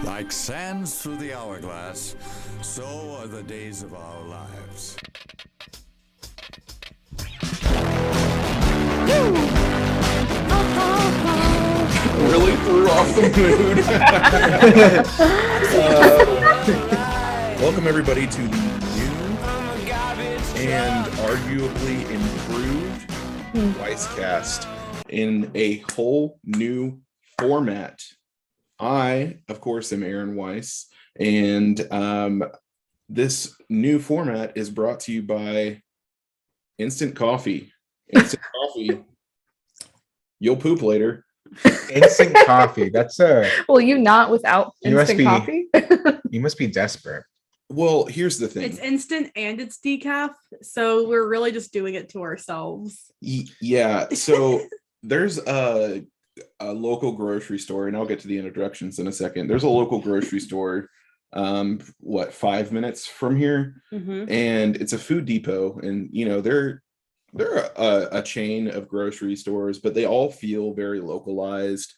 Like sands through the hourglass, so are the days of our lives. Really threw off the mood. Welcome everybody to the new and arguably improved Weisscast in a whole new format. I, of course, am Aaron Weiss, and this new format is brought to you by Instant Coffee. Instant Coffee. You'll poop later. Instant coffee. That's a. Will you not without You must instant be- coffee? You must be desperate. Well, here's the thing. It's instant and it's decaf, so we're really just doing it to ourselves. Yeah, so there's a local grocery store, and I'll get to the introductions in a second. There's a local grocery store, 5 minutes from here, and it's a Food Depot, and they're a chain of grocery stores, but they all feel very localized,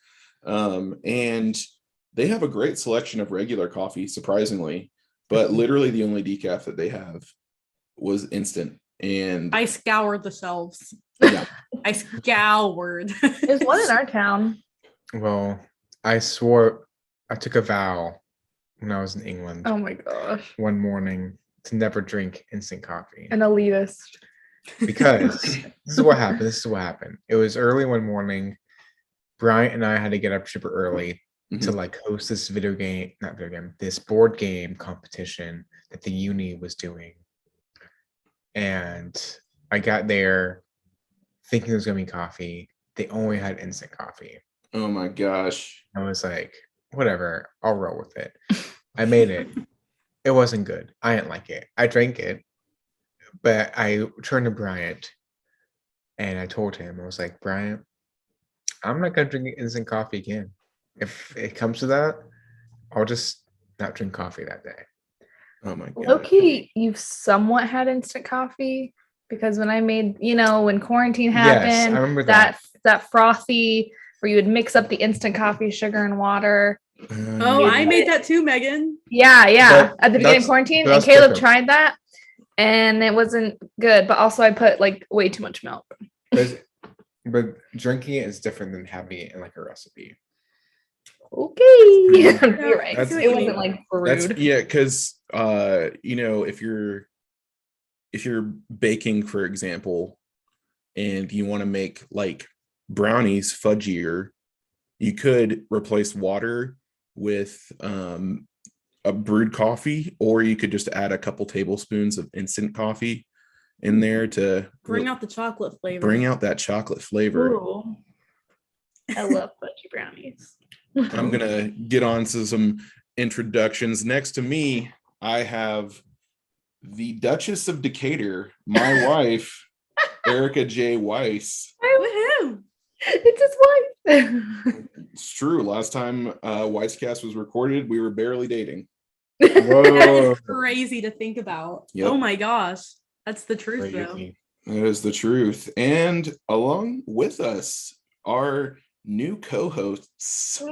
and they have a great selection of regular coffee, surprisingly, but literally the only decaf that they have was instant. And I scoured the shelves. yeah, I scoured. There's one in our town. Well, I swore I took a vow when I was in England Oh my gosh. one morning to never drink instant coffee An elitist. because this is what happened. This is what happened. It was early one morning. Bryant and I had to get up super early to host this this board game competition that the uni was doing. And I got there thinking there was gonna be coffee. They only had instant coffee. oh my gosh. I was like, whatever, I'll roll with it. I made it. It wasn't good. I didn't like it. I drank it, but I turned to Bryant and I told him, I was like, Bryant, I'm not gonna drink instant coffee again. If it comes to that, I'll just not drink coffee that day. Oh my god. Low-key, you've somewhat had instant coffee because when I made, when quarantine happened, Yes, I remember that. that frothy where you would mix up the instant coffee, sugar, and water. Oh, I made that too, Megan. Yeah. But At the beginning that's- of quarantine, but and that's Caleb different. tried that, and it wasn't good. But also, I put like way too much milk. But drinking it is different than having it in like a recipe. Okay, you're right. That's- It wasn't like That's rude. yeah, because if you're baking, for example, and you want to make like brownies fudgier, you could replace water with a brewed coffee, or you could just add a couple tablespoons of instant coffee in there to Bring out the chocolate flavor. bring out that chocolate flavor. Ooh. I love fudgy brownies. I'm gonna get on to some introductions. Next to me, I have the Duchess of Decatur, my wife, Erica J. Weiss. Woohoo! It's his wife. It's true. Last time Weisscast was recorded, we were barely dating. That Whoa. is crazy to think about. Yep. Oh my gosh. That's the truth, though. Crazy. That is the truth. And along with us, our new co-hosts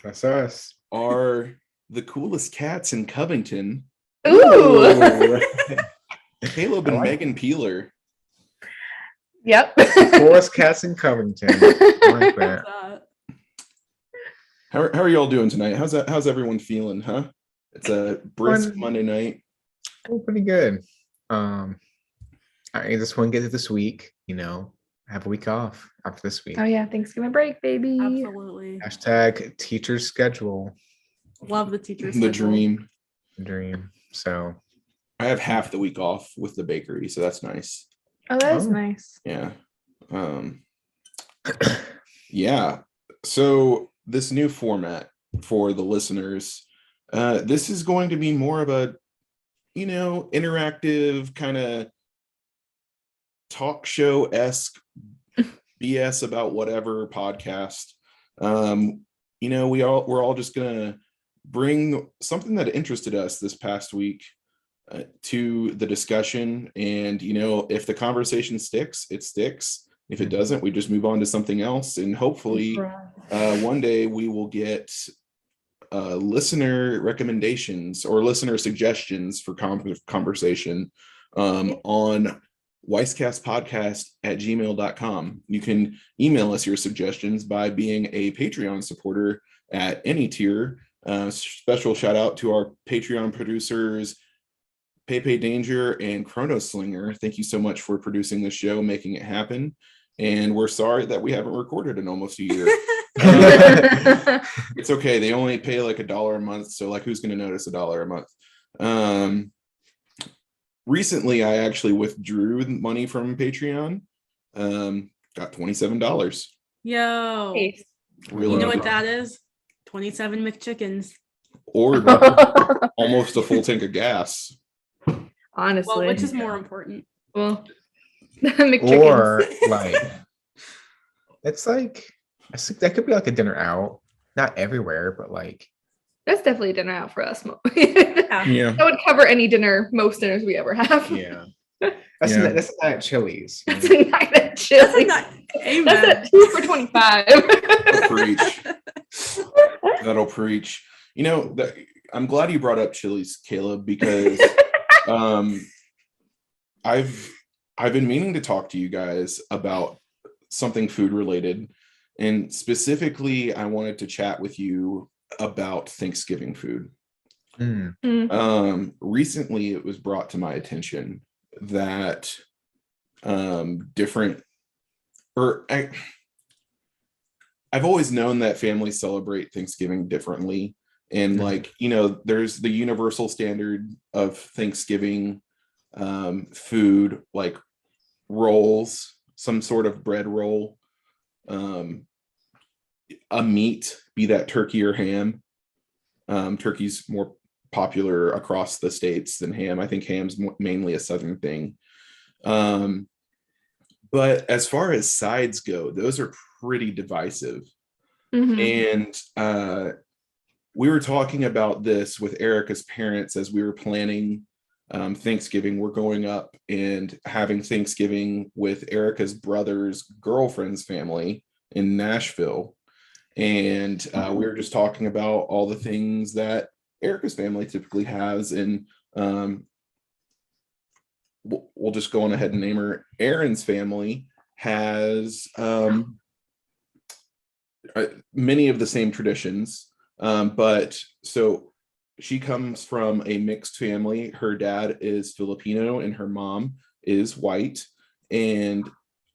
That's us. are the coolest cats in Covington, Ooh. Caleb and Megan Peeler. Yep. Forest Cats in Covington. I like that. How are y'all doing tonight? How's everyone feeling, huh? It's a brisk Monday night. Oh, pretty good. I just want to get to this week, have a week off after this week. Oh yeah, Thanksgiving break, baby. Absolutely. Hashtag teacher's schedule Love the teacher's The schedule. dream. So I have half the week off with the bakery, so that's nice. Oh, that is Oh. nice. Yeah. Yeah. So this new format for the listeners, this is going to be more of a, interactive kind of talk show-esque BS about whatever podcast. We're all just gonna bring something that interested us this past week to the discussion, and if the conversation sticks, it sticks. If it doesn't, we just move on to something else, and hopefully one day we will get listener recommendations or listener suggestions for conversation on weisscastpodcast@gmail.com. You can email us your suggestions by being a Patreon supporter at any tier. Special shout out to our Patreon producers, Pepe Danger and Chronoslinger. Thank you so much for producing this show, making it happen. And we're sorry that we haven't recorded in almost a year. It's okay. They only pay like $1 a month. So like, who's going to notice $1 a month? Recently, I actually withdrew money from Patreon. Got $27. Yo. Nice. Really You know good. what that is? 27 McChickens. Or almost a full tank of gas. Honestly. Well, which is more important? Well, McChickens. Or like, it's like, that could be like a dinner out. Not everywhere, but like. That's definitely a dinner out for us. Yeah. That would cover any dinner, most dinners we ever have. Yeah. That's Yeah. that's a night at Chili's. That's a night at Chili's. Amen. That's a 2 for 25. That'll preach. That'll preach. You know, I'm glad you brought up Chili's, Caleb, because I've been meaning to talk to you guys about something food related, and specifically I wanted to chat with you about Thanksgiving food. Recently it was brought to my attention that I've always known that families celebrate Thanksgiving differently, and like, you know, there's the universal standard of Thanksgiving food, like rolls, some sort of bread roll, a meat, be that turkey or ham. Turkey's more popular across the states than ham. I think ham's mainly a southern thing. But as far as sides go, those are pretty divisive. And we were talking about this with Erica's parents as we were planning Thanksgiving. We're going up and having Thanksgiving with Erica's brother's girlfriend's family in Nashville. And we were just talking about all the things that Erica's family typically has. And we'll just go on ahead and name her. Aaron's family has many of the same traditions. But so she comes from a mixed family. Her dad is Filipino and her mom is white. And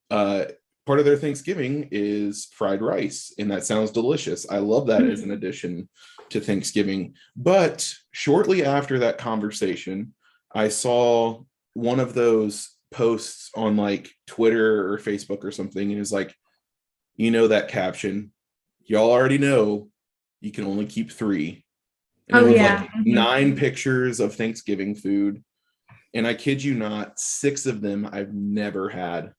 part of their Thanksgiving is fried rice, and that sounds delicious. I love that as an addition to Thanksgiving. But shortly after that conversation, I saw one of those posts on like Twitter or Facebook or something, and it's like, you know, that caption, y'all already know you can only keep 3. And it was like 9 pictures of Thanksgiving food. And I kid you not, 6 of them I've never had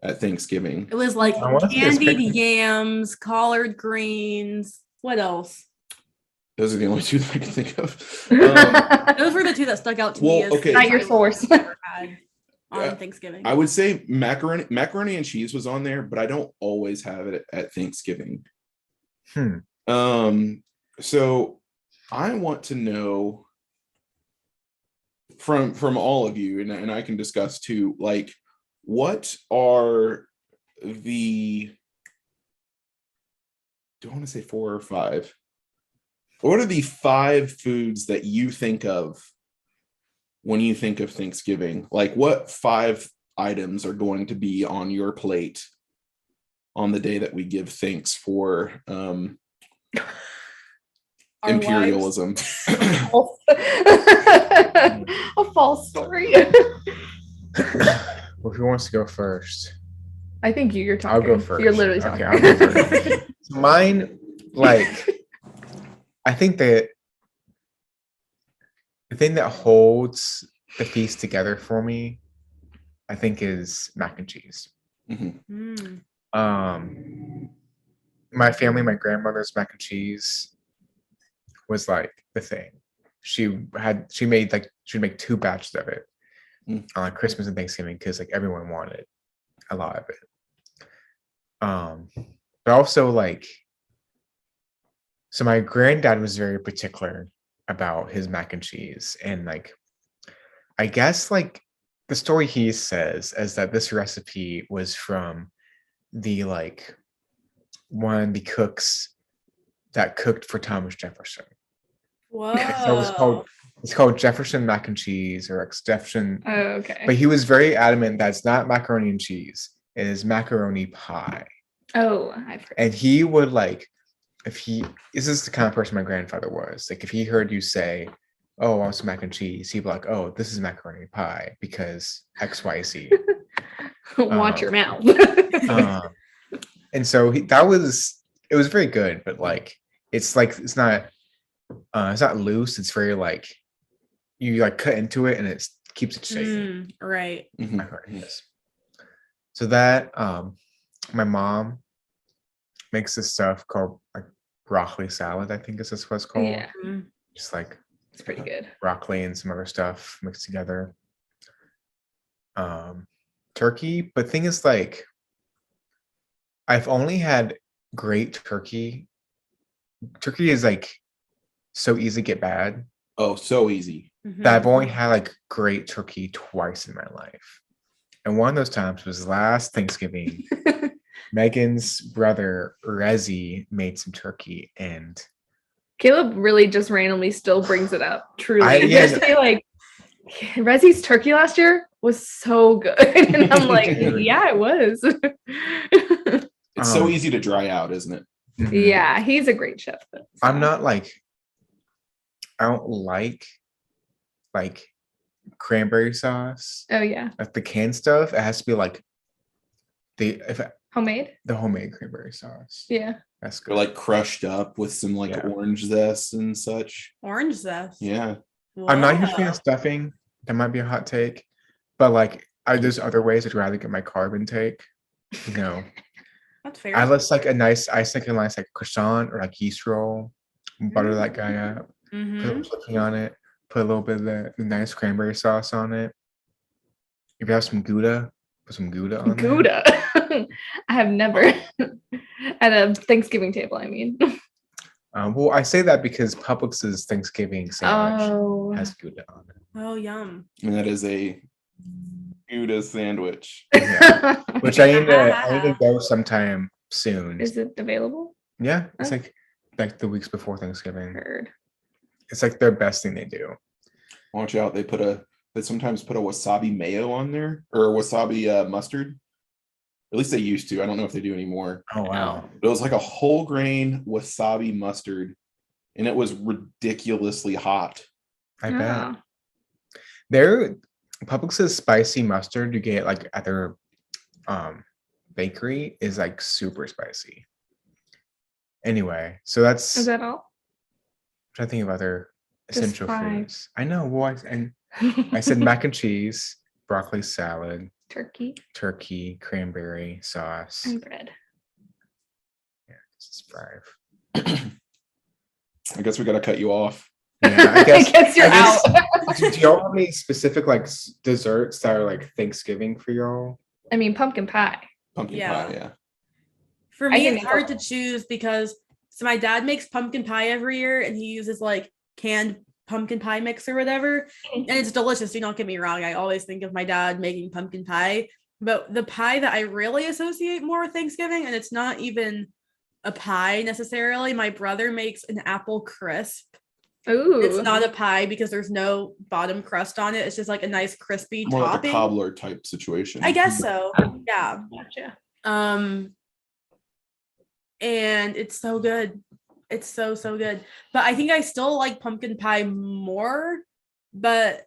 at Thanksgiving. It was like I wanna see this candied picture. yams, collard greens. What else? Those are the only 2 that I can think of. Those were the 2 that stuck out to me. Well, As okay. Not your source. Never had on Thanksgiving. I would say macaroni and cheese was on there, but I don't always have it at Thanksgiving. So I want to know from all of you, and I can discuss too, like, what are the, do I want to say 4 or 5? What are the 5 foods that you think of when you think of Thanksgiving? Like, what 5 items are going to be on your plate on the day that we give thanks for imperialism? A false story. Well, who wants to go first? I think you're talking. I'll go first. You're literally Okay, talking. I'll go first. Mine, like, I think that the thing that holds the feast together for me, I think, is mac and cheese. My family, my grandmother's mac and cheese was like the thing. She'd make 2 batches of it on Christmas and Thanksgiving because like everyone wanted a lot of it. But also, like, So my granddad was very particular about his mac and cheese, and like I guess like the story he says is that this recipe was from the like one of the cooks that cooked for Thomas Jefferson. So Whoa. it's called Jefferson mac and cheese or like Jefferson. Oh, okay. But he was very adamant that it's not macaroni and cheese. It is macaroni pie. Oh, I've heard. And he would like, this is the kind of person my grandfather was. Like if he heard you say, "Oh, I want some mac and cheese," he'd be like, "Oh, this is macaroni pie because X, Y, Z." Watch your mouth. And so it was very good, but like it's not loose. It's very like you like cut into it and it keeps it shaking. Right. Yes. So that my mom makes this stuff called like broccoli salad, I think is this what it's called. Yeah, Just like it's pretty good. broccoli and some other stuff mixed together. Turkey, but thing is like I've only had great turkey. Turkey is like so easy to get bad Oh, so easy. that I've only had like great turkey twice in my life. And one of those times was last Thanksgiving. Megan's brother Rezi made some turkey, and Caleb really just randomly still brings it up. Truly, yeah. just say like, Rezzy's turkey last year was so good, and I'm like, yeah, it was. It's so easy to dry out, isn't it? Yeah, he's a great chef. So. I'm not like, I don't like cranberry sauce. Oh yeah, Like the canned stuff, it has to be like homemade. the homemade cranberry sauce. Yeah, That's Or good. like crushed up with some like Yeah. orange zest and such. Orange zest. Yeah. I'm not a huge fan Wow. of stuffing. That might be a hot take, but like there's other ways I'd rather get my carb intake. You know, That's fair. I just like a nice, I think a nice like croissant or like yeast roll, butter that guy up, put a little flipping on it, put a little bit of the nice cranberry sauce on it. If you have some Gouda, put some Gouda on there. Gouda. I have never at a Thanksgiving table. I mean, Well, I say that because Publix's Thanksgiving sandwich has Gouda on it. Oh, yum. And that is a Gouda sandwich. Yeah. Which I need to go sometime soon. Is it available? Yeah, it's Oh. like the weeks before Thanksgiving. Heard. It's like their best thing they do. Watch out. They sometimes put a wasabi mayo on there or wasabi mustard. At least they used to. I don't know if they do anymore. Oh wow. But it was like a whole grain wasabi mustard and it was ridiculously hot. I bet. Oh. Their Publix's spicy mustard you get like at their bakery is like super spicy. Anyway, so that's Is that all? trying to think of other Just essential 5. foods. I know. Well, I said mac and cheese, broccoli salad, Turkey cranberry sauce. and bread. Yeah, this is 5. I guess we got to cut you off. Yeah, I guess you're out. Do y'all have any specific like desserts that are like Thanksgiving for y'all? I mean, pumpkin pie. Pumpkin Yeah. pie, yeah. For I me, can it's make hard a- to choose because my dad makes pumpkin pie every year and he uses like canned pumpkin pie mix or whatever. And it's delicious. Do not get me wrong. I always think of my dad making pumpkin pie. But the pie that I really associate more with Thanksgiving, and it's not even a pie necessarily, my brother makes an apple crisp. Ooh. It's not a pie because there's no bottom crust on it. It's just like a nice crispy More like topping. a cobbler type situation. I guess so. Yeah. Gotcha. And it's so good. It's so good. But I think I still like pumpkin pie more, but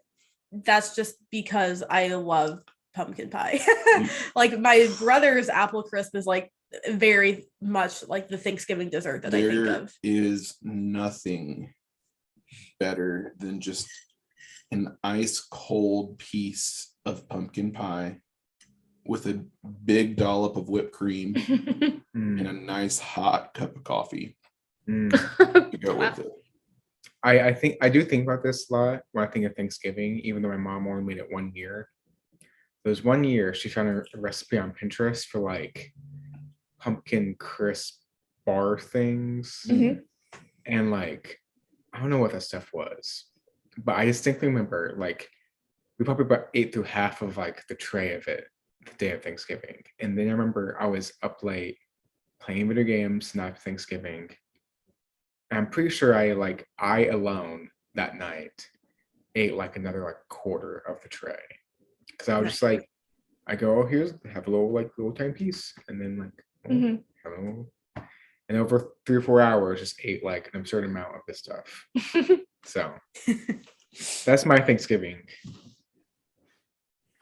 that's just because I love pumpkin pie. Like my brother's apple crisp is like very much like the Thanksgiving dessert that I think There of. is nothing better than just an ice cold piece of pumpkin pie with a big dollop of whipped cream and a nice hot cup of coffee to go with it. I think I do think about this a lot when I think of Thanksgiving, even though my mom only made it 1 year. There was 1 year she found a recipe on Pinterest for like pumpkin crisp bar things. Mhm. and like I don't know what that stuff was, but I distinctly remember like we probably about ate through half of like the tray of it the day of Thanksgiving. And then I remember I was up late playing video games, not Thanksgiving. I'm pretty sure I alone that night ate like another like quarter of the tray. Cause I was just like, I go, oh, have a little tiny piece. And then like, Mhm. hello. And over 3 or 4 hours, just ate like an absurd amount of this stuff. So that's my Thanksgiving.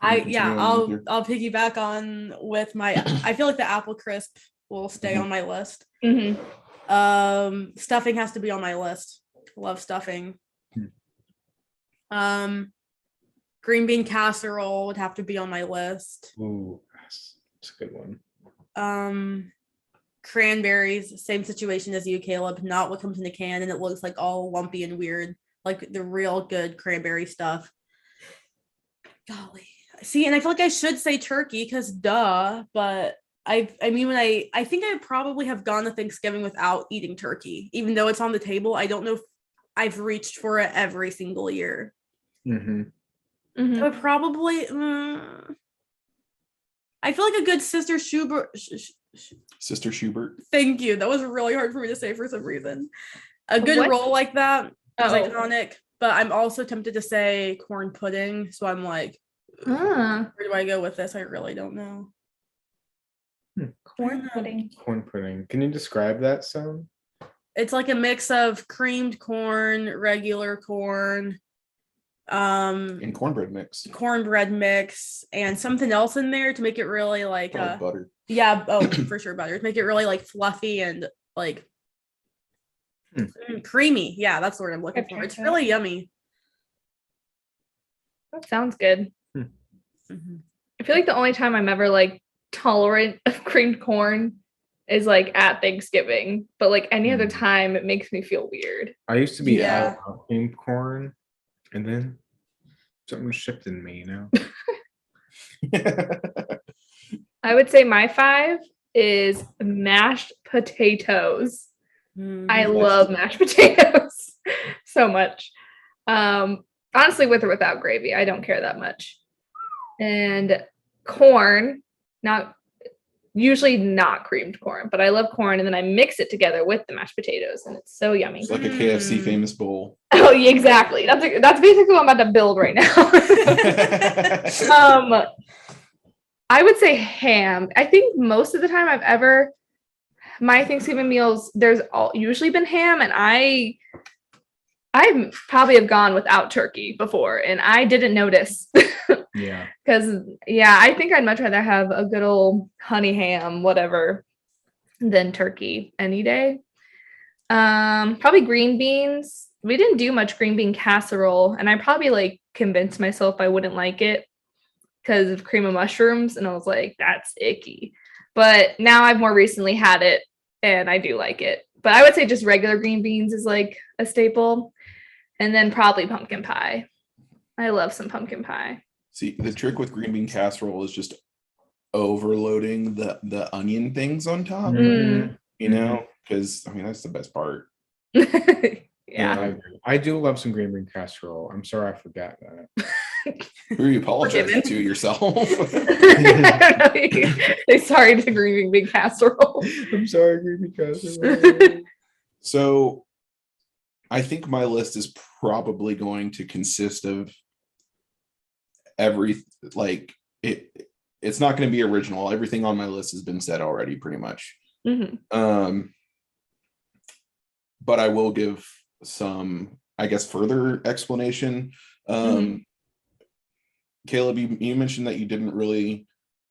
I'll piggyback on with my. I feel like the apple crisp will stay on my list. Mhm. Stuffing has to be on my list. Love stuffing. Green bean casserole would have to be on my list. Ooh, that's a good one. Cranberries, same situation as you, Caleb. Not what comes in a can and it looks like all lumpy and weird, like the real good cranberry stuff. Golly. See, and I feel like I should say turkey because duh, but I mean when I think I probably have gone to Thanksgiving without eating turkey, even though it's on the table. I don't know if I've reached for it every single year. Mm-hmm. Mhm. I would probably I feel like a good Sister Schubert. Sister Schubert. Thank you. That was really hard for me to say for some reason. A good What? roll like that is Oh. iconic, but I'm also tempted to say corn pudding. So I'm like, Ah, where do I go with this? I really don't know. corn pudding. Corn pudding. Can you describe that some? It's like a mix of creamed corn, regular corn, And cornbread mix. cornbread mix, and something else in there to make it really like Probably butter. yeah, oh for sure butter. To make it really like fluffy and like creamy. Yeah, that's the word I'm looking for. It's really yummy. That sounds good. Mhm. I feel like the only time I'm ever like tolerant of creamed corn is like at Thanksgiving, but like any other time it makes me feel weird. I used to be Yeah. out of creamed corn, and then something shifted in me, you know. I would say my 5 is mashed potatoes. I love mashed potatoes so much. Honestly, with or without gravy, I don't care that much. And corn, usually not creamed corn, but I love corn, and then I mix it together with the mashed potatoes, and it's so yummy. It's like a KFC famous bowl. Oh, yeah, exactly. That's basically what I'm about to build right now. I would say ham. I think most of the time my Thanksgiving meals, there's usually been ham, and I probably have gone without turkey before, and I didn't notice. Yeah. Because, yeah, I think I'd much rather have a good old honey ham, whatever, than turkey any day. Probably green beans. We didn't do much green bean casserole, and I probably like convinced myself I wouldn't like it because of cream of mushrooms, and I was like, that's icky. But now I've more recently had it, and I do like it. But I would say just regular green beans is like a staple, and then probably pumpkin pie. I love some pumpkin pie. See, the trick with green bean casserole is just overloading the onion things on top. Mm. You know, because I mean that's the best part. Yeah. I do love some green bean casserole. I'm sorry I forgot that. Who are you apologizing to yourself? They sorry to green bean casserole. I'm sorry, green bean casserole. So I think my list is probably going to consist of it's not going to be original. Everything on my list has been said already pretty much. Mm-hmm. But I will give some, I guess, further explanation. Caleb, you mentioned that you didn't really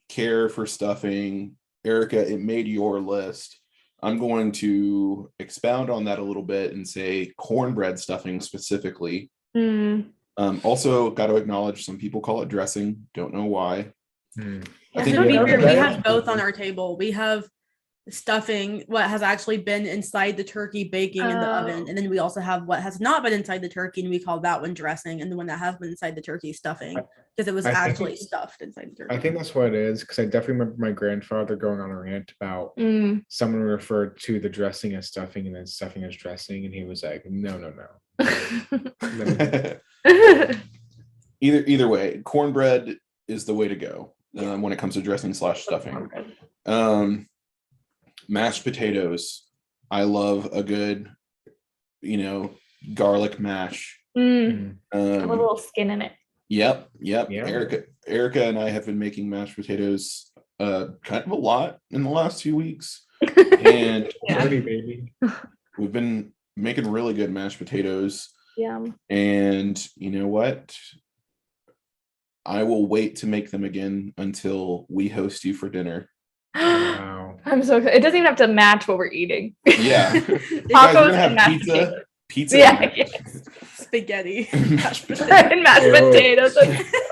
care for stuffing. Erica, it made your list. I'm going to expound on that a little bit and say cornbread stuffing specifically. Also, got to acknowledge some people call it dressing. Don't know why. To be fair, we have both on our table. We have stuffing, what has actually been inside the turkey baking in the oven. And then we also have what has not been inside the turkey, and we call that one dressing. And the one that has been inside the turkey stuffing, because it was actually stuffed inside the turkey. I think that's what it is, because I definitely remember my grandfather going on a rant about someone referred to the dressing as stuffing and then stuffing as dressing, and he was like, no. Either way, cornbread is the way to go when it comes to dressing / stuffing. Mashed potatoes. I love a good, garlic mash. Have a little skin in it. Yep. Yeah. Erica and I have been making mashed potatoes kind of a lot in the last 2 weeks. And baby. We've been making really good mashed potatoes. Yum. And you know what? I will wait to make them again until we host you for dinner. Wow. I'm so excited. It doesn't even have to match what we're eating. Yeah. Tacos and mashed potatoes. Pizza. Yeah. Spaghetti. Mashed potatoes. And mashed potatoes.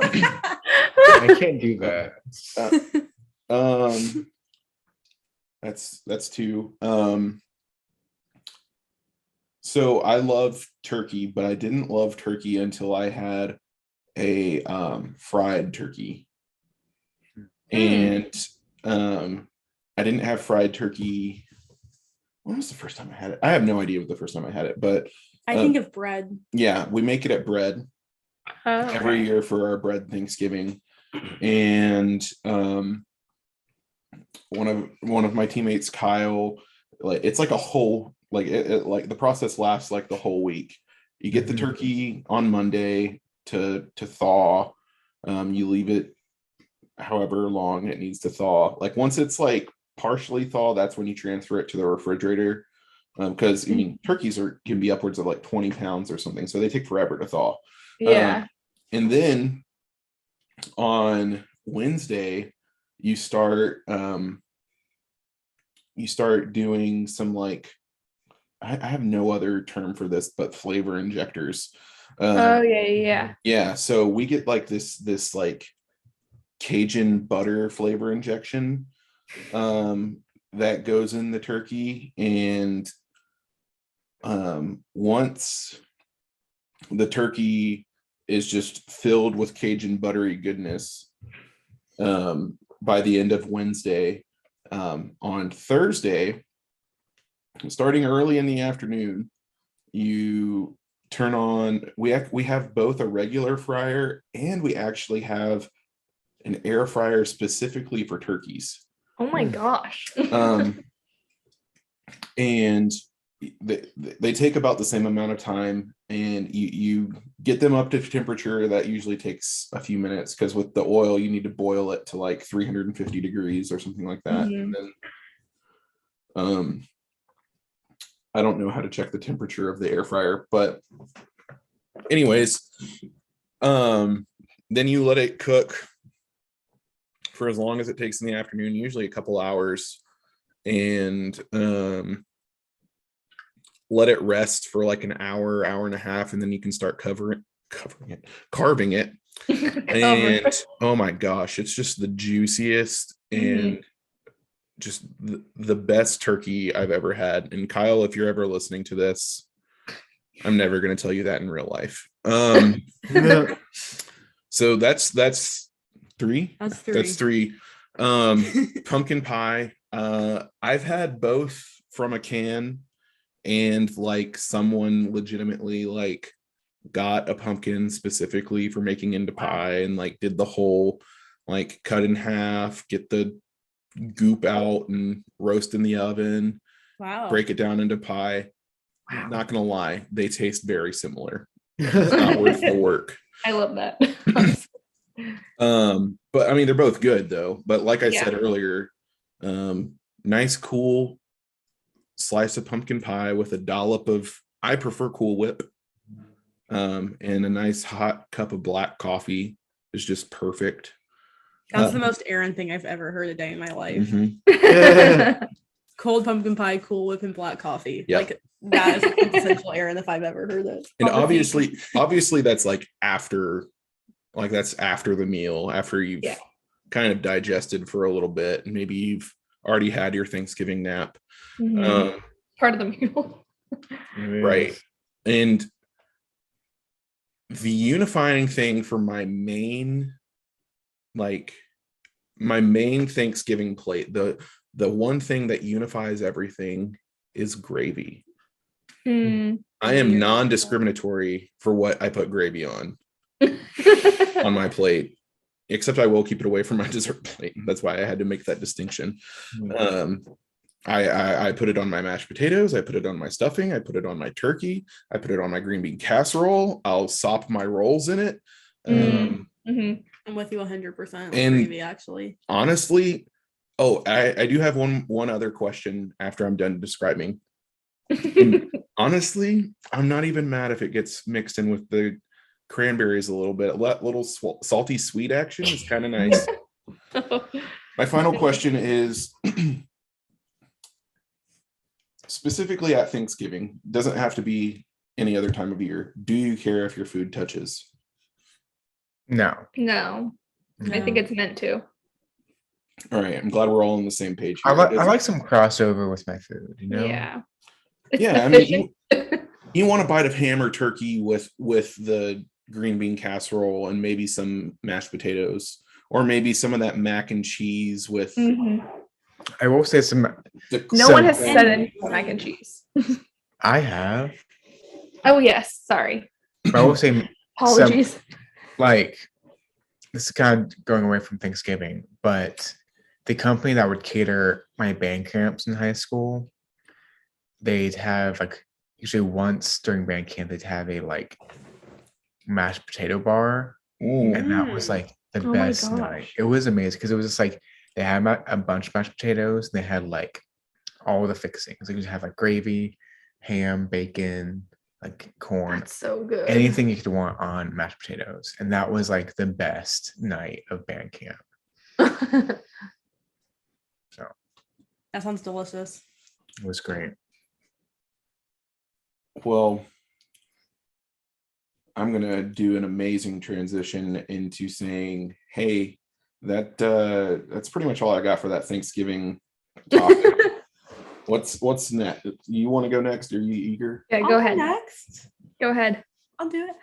I can't do that. That's two. So I love turkey, but I didn't love turkey until I had a fried turkey. And I didn't have fried turkey. When was the first time I had it? I have no idea what the first time I had it, but I think of bread. Yeah, we make it at bread every year for our bread Thanksgiving. And one of my teammates, Kyle, like it's like a whole like the process lasts like the whole week. You get the turkey on Monday to thaw. You leave it however long it needs to thaw. Like once it's like partially thaw, that's when you transfer it to the refrigerator. Because I mean turkeys can be upwards of like 20 pounds or something, so they take forever to thaw. Yeah. And then on Wednesday you start doing some like I have no other term for this but flavor injectors. Yeah, so we get like this like Cajun butter flavor injection that goes in the turkey, and once the turkey is just filled with Cajun buttery goodness by the end of Wednesday, on Thursday, starting early in the afternoon, you turn on, we have both a regular fryer and we actually have an air fryer specifically for turkeys. Oh my gosh. And they take about the same amount of time, and you get them up to temperature. That usually takes a few minutes because with the oil you need to boil it to like 350 degrees or something like that. And then I don't know how to check the temperature of the air fryer, but anyways, then you let it cook for as long as it takes in the afternoon, usually a couple hours, and let it rest for like an hour and a half, and then you can start carving it. And oh my gosh, it's just the juiciest and just the best turkey I've ever had. And Kyle, if you're ever listening to this, I'm never going to tell you that in real life. So that's three. That's three. Pumpkin pie. I've had both from a can, and like someone legitimately like got a pumpkin specifically for making into pie, and like did the whole like cut in half, get the goop out and roast in the oven. Wow. Break it down into pie. Wow. Not gonna lie, they taste very similar. It's not worth the work. I love that. But I mean they're both good though. But like I said earlier, nice cool slice of pumpkin pie with a dollop of, I prefer Cool Whip, and a nice hot cup of black coffee is just perfect. That's the most Aaron thing I've ever heard a day in my life. Cold pumpkin pie, Cool Whip, and black coffee. Yep. Like that is quintessential Aaron if I've ever heard it. And obviously that's like after, like that's after the meal, after you've kind of digested for a little bit, and maybe you've already had your Thanksgiving nap. Part of the meal. Right. And the unifying thing for my main Thanksgiving plate, the one thing that unifies everything is gravy. I am non-discriminatory for what I put gravy on my plate, except I will keep it away from my dessert plate. That's why I had to make that distinction. I put it on my mashed potatoes. I put it on my stuffing. I put it on my turkey. I put it on my green bean casserole. I'll sop my rolls in it. I'm with you 100% on gravy, actually. Honestly, I do have one other question after I'm done describing. Honestly, I'm not even mad if it gets mixed in with the cranberries a little bit. Little salty sweet action is kind of nice. My final question is specifically at Thanksgiving, doesn't have to be any other time of year. Do you care if your food touches? No. I think it's meant to. All right, I'm glad we're all on the same page here. I like some crossover with my food, you know? Yeah. I mean, you want a bite of ham or turkey with the green bean casserole and maybe some mashed potatoes, or maybe some of that mac and cheese with. I will say no one has said anything about mac and cheese. I have. Oh yes, sorry. But I will say apologies. This is kind of going away from Thanksgiving, but the company that would cater my band camps in high school, they'd have usually once during band camp, they'd have a mashed potato bar. And that was the best night. It was amazing because it was just they had a bunch of mashed potatoes and they had all the fixings. They could have gravy, ham, bacon, corn. That's so good. Anything you could want on mashed potatoes. And that was the best night of band camp. So that sounds delicious. It was great. Well, I'm gonna do an amazing transition into saying, hey, that's pretty much all I got for that Thanksgiving topic. What's next? You want to go next? Are you eager? Yeah, go ahead. Next. Go ahead. I'll do it.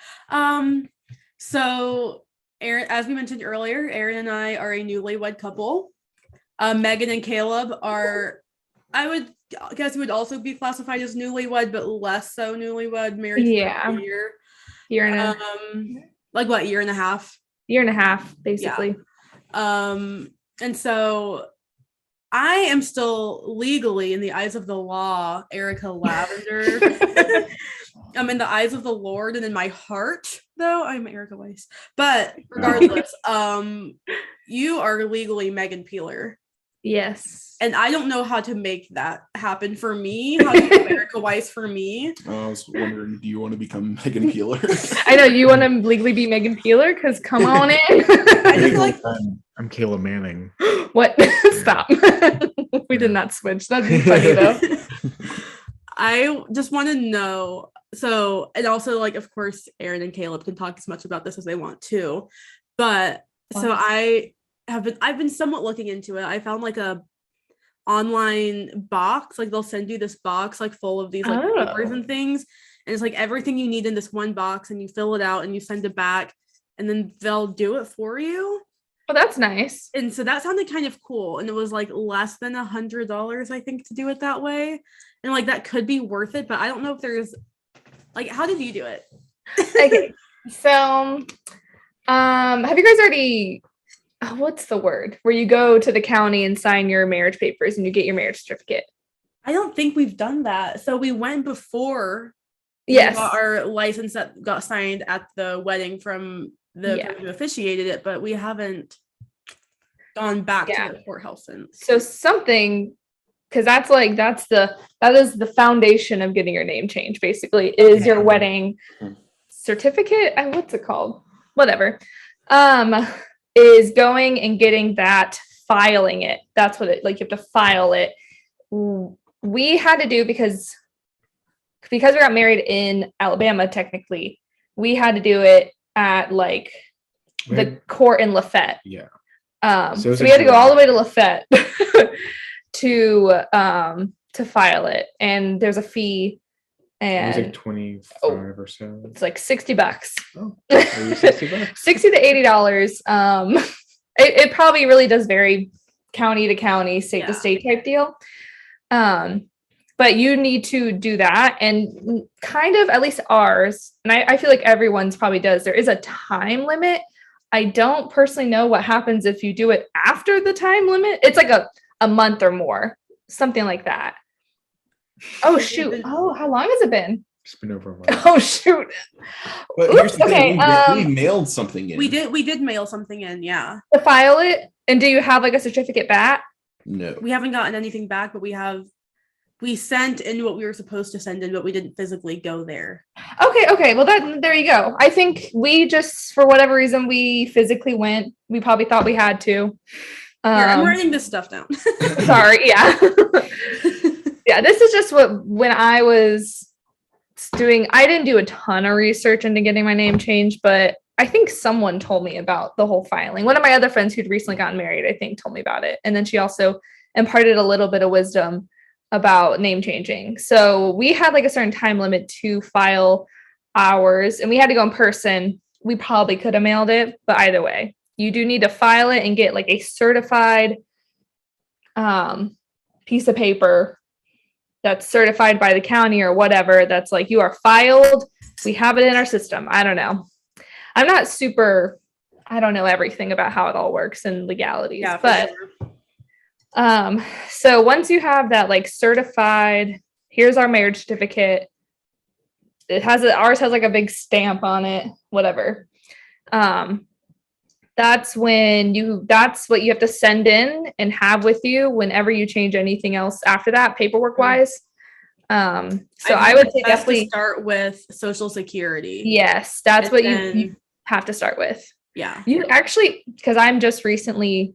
So Aaron, as we mentioned earlier, Aaron and I are a newlywed couple. Megan and Caleb are, I would guess you would also be classified as newlywed, but less so newlywed, married for a year. Year and a year and a half? Year and a half, basically. Yeah. And so I am still legally, in the eyes of the law, Erica Lavender. I'm in the eyes of the Lord, and in my heart, though, I'm Erica Weiss. But regardless, you are legally Megan Peeler. Yes. And I don't know how to make that happen for me. How to make Erica Weiss for me. I was wondering, do you want to become Megan Peeler? I know you want to legally be Megan Peeler, because come on in. I just I'm Caleb Manning. What? Stop. We did not switch. That'd be funny though. I just want to know. So, and also of course, Aaron and Caleb can talk as much about this as they want to. But so I've been somewhat looking into it. I found a online box, they'll send you this box full of these papers and things, and it's everything you need in this one box, and you fill it out and you send it back, and then they'll do it for you. Oh, that's nice. And so that sounded kind of cool, and it was less than $100, I think, to do it that way, and that could be worth it, but I don't know if there's how did you do it? Okay, so have you guys already what's the word where you go to the county and sign your marriage papers and you get your marriage certificate? I don't think we've done that. So we went before. Yes. We got our license that got signed at the wedding from the person who officiated it, but we haven't gone back to the courthouse since. So something, because that is the foundation of getting your name changed, basically, is your wedding certificate. What's it called? Whatever. Is going and getting that, filing it. That's what it, you have to file it. We had to do because we got married in Alabama, technically, we had to do it at the court in Lafayette. Yeah. So we had to go all the way to Lafayette to file it, and there's a fee, It was and like 25 or so. it's like $60. Oh, maybe $60. $60 to $80. It probably really does vary county to county, state to state type deal. But you need to do that, and kind of, at least ours, and I feel like everyone's probably does, there is a time limit. I don't personally know what happens if you do it after the time limit. It's like a month or more, something like that. Oh shoot. Oh, how long has it been? It's been over a month. Oh shoot. But Oops, here's the thing, okay, we mailed something in. We did mail something in, yeah. To file it, and do you have like a certificate back? No. We haven't gotten anything back, but we sent in what we were supposed to send in, but we didn't physically go there. Okay. Well, there you go. I think we just, for whatever reason, we physically went. We probably thought we had to. Here, I'm writing this stuff down. Sorry. Yeah. Yeah. This is just when I was doing, I didn't do a ton of research into getting my name changed, but I think someone told me about the whole filing. One of my other friends who'd recently gotten married, I think, told me about it. And then she also imparted a little bit of wisdom about name changing. So we had like a certain time limit to file ours, and we had to go in person. We probably could have mailed it, but either way, you do need to file it and get like a certified piece of paper that's certified by the county or whatever. That's like, you are filed. We have it in our system. I don't know. I don't know everything about how it all works and legalities, but sure. So once you have that like certified, here's our marriage certificate. Ours has like a big stamp on it, whatever. That's what you have to send in and have with you whenever you change anything else after that, paperwork wise. So I would say definitely start with Social Security. Yes, that's what you have to start with. Yeah. You actually, because I'm just recently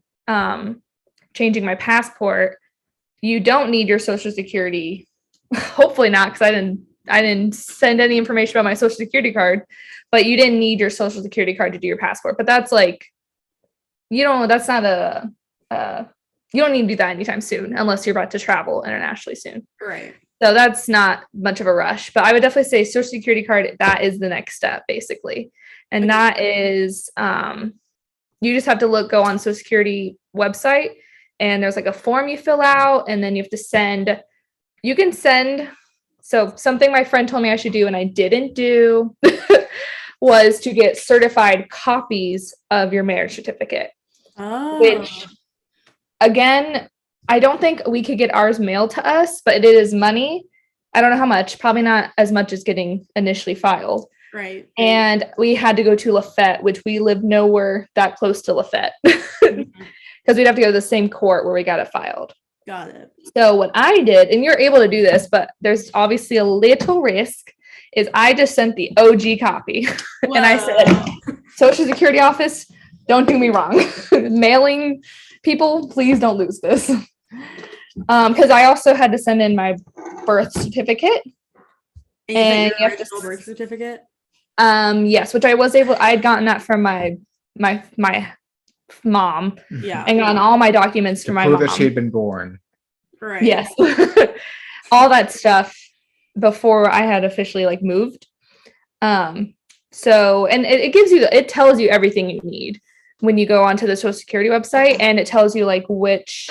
changing my passport, you don't need your Social Security. Hopefully not, because I didn't send any information about my Social Security card, but you didn't need your Social Security card to do your passport. But that's like, you don't need to do that anytime soon, unless you're about to travel internationally soon. Right. So that's not much of a rush, but I would definitely say Social Security card, that is the next step basically. And that is, you just have to go on Social Security website, and there's like a form you fill out, and then you have to so something my friend told me I should do and I didn't do was to get certified copies of your marriage certificate. Oh. Which, again, I don't think we could get ours mailed to us, but it is money. I don't know how much, probably not as much as getting initially filed. Right. And we had to go to Lafayette, which we live nowhere that close to Lafayette, because we'd have to go to the same court where we got it filed. Got it. So what I did, and you're able to do this, but there's obviously a little risk, is I just sent the OG copy. And I said, Social Security office, don't do me wrong. Mailing people, please don't lose this. Because I also had to send in my birth certificate. And you have to birth certificate? Yes, which I had gotten that from my mom. Yeah. And gotten all my documents from my mom. That she had been born. Right. Yes. All that stuff before I had officially like moved. So, and it tells you everything you need when you go onto the Social Security website, and it tells you like which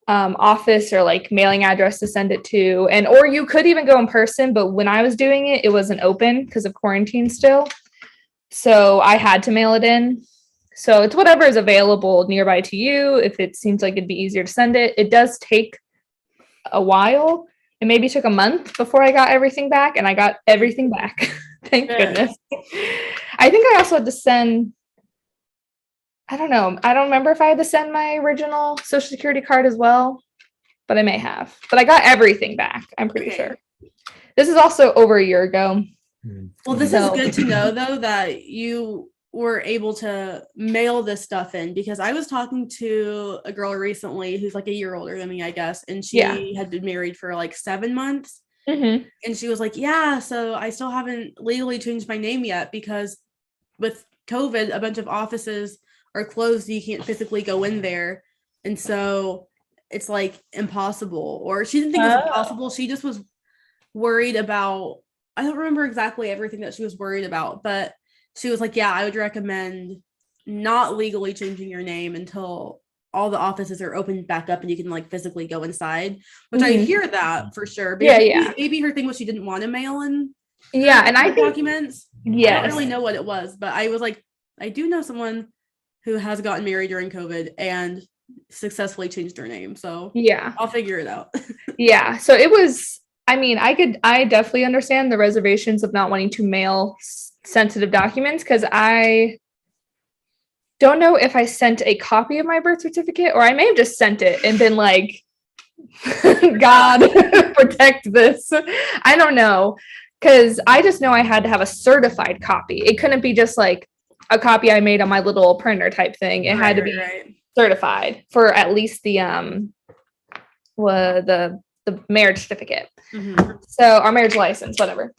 office or like mailing address to send it to, or you could even go in person, but when I was doing it, it wasn't open because of quarantine still. So I had to mail it in. So it's whatever is available nearby to you. If it seems like it'd be easier to send it, it does take a while. It maybe took a month before I got everything back, and I got everything back. Thank goodness. I think I also had to send, I don't know. I don't remember if I had to send my original Social Security card as well, but I may have. But I got everything back, I'm pretty sure. This is also over a year ago. Well, this is good to know, though, that you were able to mail this stuff in, because I was talking to a girl recently who's like a year older than me, I guess, and she had been married for like 7 months. Mm-hmm. And she was like, yeah, so I still haven't legally changed my name yet, because with COVID, a bunch of offices are closed. You can't physically go in there. And so it's like impossible, or she didn't think it was impossible. She just was worried about, I don't remember exactly everything that she was worried about, but she was like, yeah, I would recommend not legally changing your name until all the offices are opened back up and you can like physically go inside, which I hear that for sure. But maybe her thing was she didn't want to mail in and I think documents. I yes, don't really know what it was, but I was like, I do know someone who has gotten married during COVID and successfully changed her name, so yeah, I'll figure it out. yeah, so it was, I mean, I definitely understand the reservations of not wanting to mail sensitive documents, because I don't know if I sent a copy of my birth certificate, or I may have just sent it and been like, God protect this. I don't know, because I just know I had to have a certified copy. It couldn't be just like a copy I made on my little printer type thing. It had to be certified for at least the marriage certificate. So our marriage license, whatever.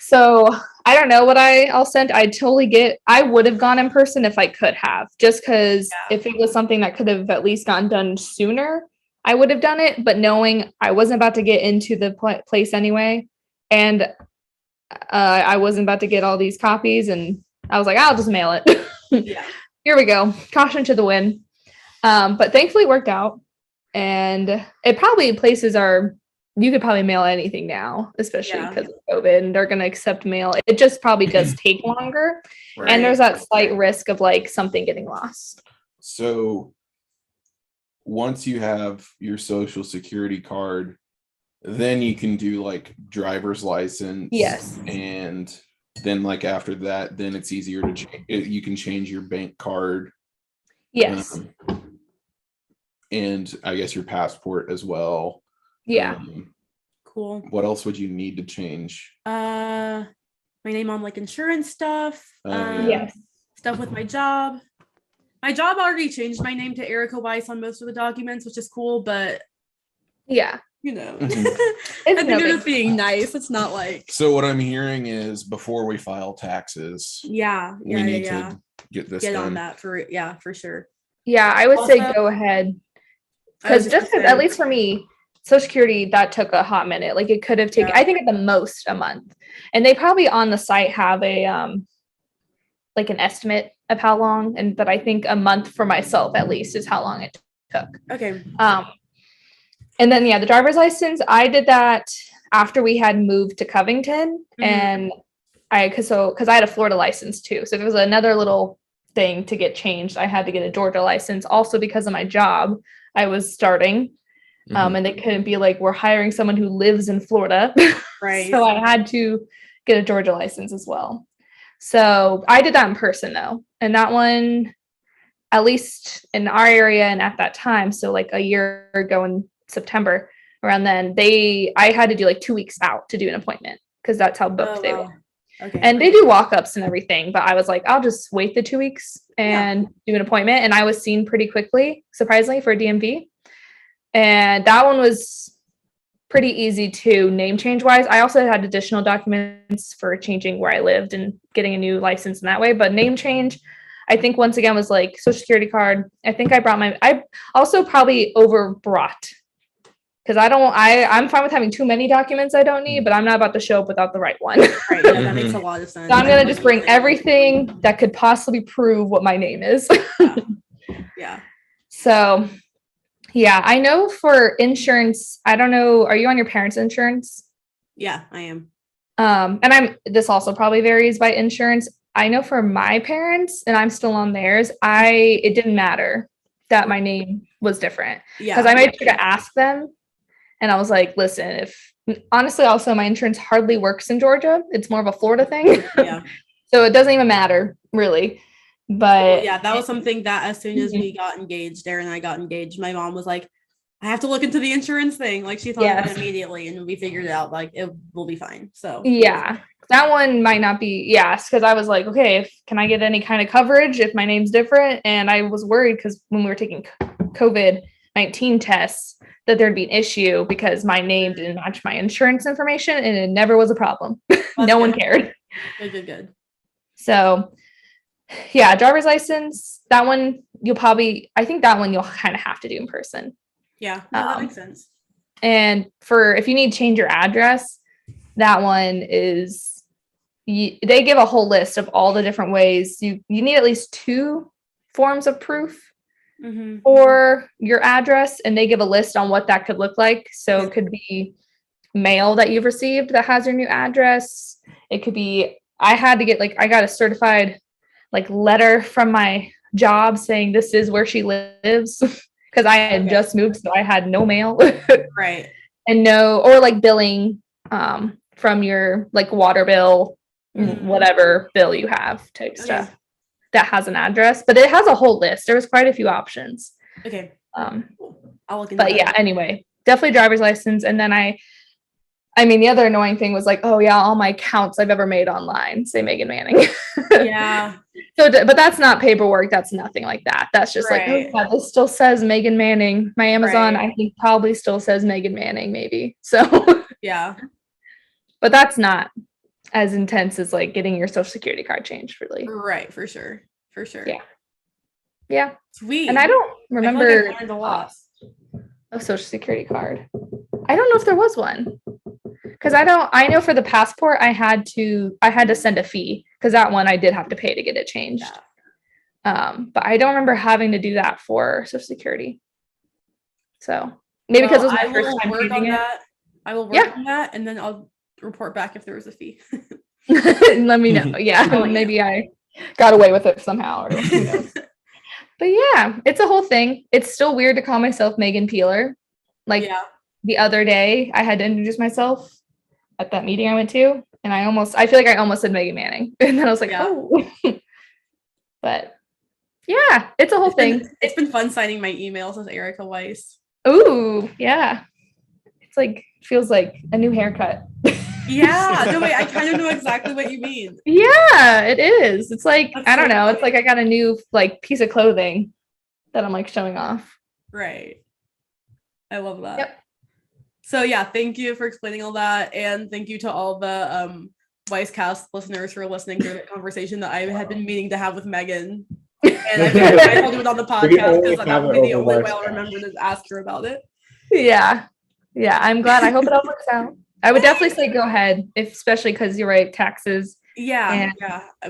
So I don't know what I'll send. I would have gone in person if I could have, just because if it was something that could have at least gotten done sooner, I would have done it. But knowing I wasn't about to get into the place anyway, and I wasn't about to get all these copies, and I was like, I'll just mail it. Here we go. Caution to the wind. But thankfully it worked out. And it probably you could probably mail anything now, especially because of COVID, and they're going to accept mail. It just probably does take longer. Right. And there's that slight risk of like something getting lost. So once you have your social security card, then you can do like driver's license. Yes. And then like after that, then it's easier to you can change your bank card. Yes. And I guess your passport as well. Yeah. Cool. What else would you need to change? My name on like insurance stuff. Yes. Stuff with my job. My job already changed my name to Erica Weiss on most of the documents, which is cool, but yeah. You know, I think they're just being nice. It's not like. So what I'm hearing is before we file taxes, we need to get this done. On that for sure. Yeah, I would say go ahead, because at least for me, Social Security, that took a hot minute. Like it could have taken, I think at the most a month, and they probably on the site have a like an estimate of how long, but I think a month for myself at least is how long it took. Okay. And then, the driver's license, I did that after we had moved to Covington. And because I had a Florida license too. So there was another little thing to get changed. I had to get a Georgia license also because of my job I was starting. And they couldn't be like, we're hiring someone who lives in Florida. Right. So I had to get a Georgia license as well. So I did that in person though. And that one, at least in our area and at that time, so like a year ago in September, around then, I had to do like 2 weeks out to do an appointment because that's how booked they were. Okay. And they do walk-ups and everything, but I was like, I'll just wait the 2 weeks and do an appointment. And I was seen pretty quickly, surprisingly, for DMV. And that one was pretty easy too, name change wise. I also had additional documents for changing where I lived and getting a new license in that way, but name change, I think once again was like Social Security card. I think I also probably overbrought, because I'm fine with having too many documents I don't need, but I'm not about to show up without the right one. Right, that makes a lot of sense. So I'm going to just bring everything that could possibly prove what my name is. Yeah. So, yeah, I know for insurance, I don't know, are you on your parents' insurance? Yeah, I am. And this also probably varies by insurance. I know for my parents, and I'm still on theirs, it didn't matter that my name was different. Yeah. Because I made sure to ask them. And I was like, listen, honestly, also my insurance hardly works in Georgia. It's more of a Florida thing. Yeah. So it doesn't even matter, really. But yeah, that was something that as soon as we got engaged, Darren and I got engaged, my mom was like, I have to look into the insurance thing. Like she thought about it immediately, and we figured it out, like it will be fine. So yeah, that one might not be, because I was like, okay, can I get any kind of coverage if my name's different? And I was worried because when we were taking COVID-19 tests, that there'd be an issue because my name didn't match my insurance information, and it never was a problem. No one cared. Good. So yeah, driver's license, that one you'll kind of have to do in person. Yeah, no, that makes sense. And if you need to change your address, that one is, they give a whole list of all the different ways. You need at least 2 forms of proof for your address, and they give a list on what that could look like. So it could be mail that you've received that has your new address. It could be, I got a certified letter from my job saying this is where she lives because I had just moved, so I had no mail. Right. And or billing from your water bill, whatever bill you have type stuff that has an address, but it has a whole list. There was quite a few options. Okay. I'll look into but that. Yeah, anyway, definitely driver's license. And then I mean, the other annoying thing was oh yeah, all my accounts I've ever made online say Megan Manning. Yeah. So, but that's not paperwork. That's nothing like that. That's just oh yeah, this still says Megan Manning. My Amazon, I think, probably still says Megan Manning, maybe. So yeah. But that's not as intense as getting your social security card changed, really. Right, for sure. For sure. Yeah. Yeah. Sweet. And I don't remember I learned a lot. A social security card. I don't know if there was one. Because I know for the passport I had to send a fee because that one I did have to pay to get it changed. Yeah. But I don't remember having to do that for social security. So maybe because it was my first time changing it. I will work on that, and then I'll report back if there was a fee. Let me know. Yeah, maybe I got away with it somehow, or who knows. But yeah, it's a whole thing. It's still weird to call myself Megan Peeler. The other day, I had to introduce myself at that meeting I went to, and I feel like I almost said Megan Manning, and then I was like, oh. But yeah, it's a whole thing. It's been fun signing my emails as Erica Weiss. Ooh, yeah. It's feels like a new haircut. Yeah, no, wait, I kind of know exactly what you mean. Yeah, it is. It's I don't know. Funny. It's I got a new piece of clothing that I'm showing off. Right. I love that. Yep. So yeah, thank you for explaining all that, and thank you to all the Wisecast listeners for listening to the conversation that I had been meaning to have with Megan. And I will do it on the podcast because that would be the only way I'll remember to ask her about it. Yeah. Yeah, I'm glad. I hope it all works out. I would definitely say go ahead, especially because you're right, taxes. Yeah,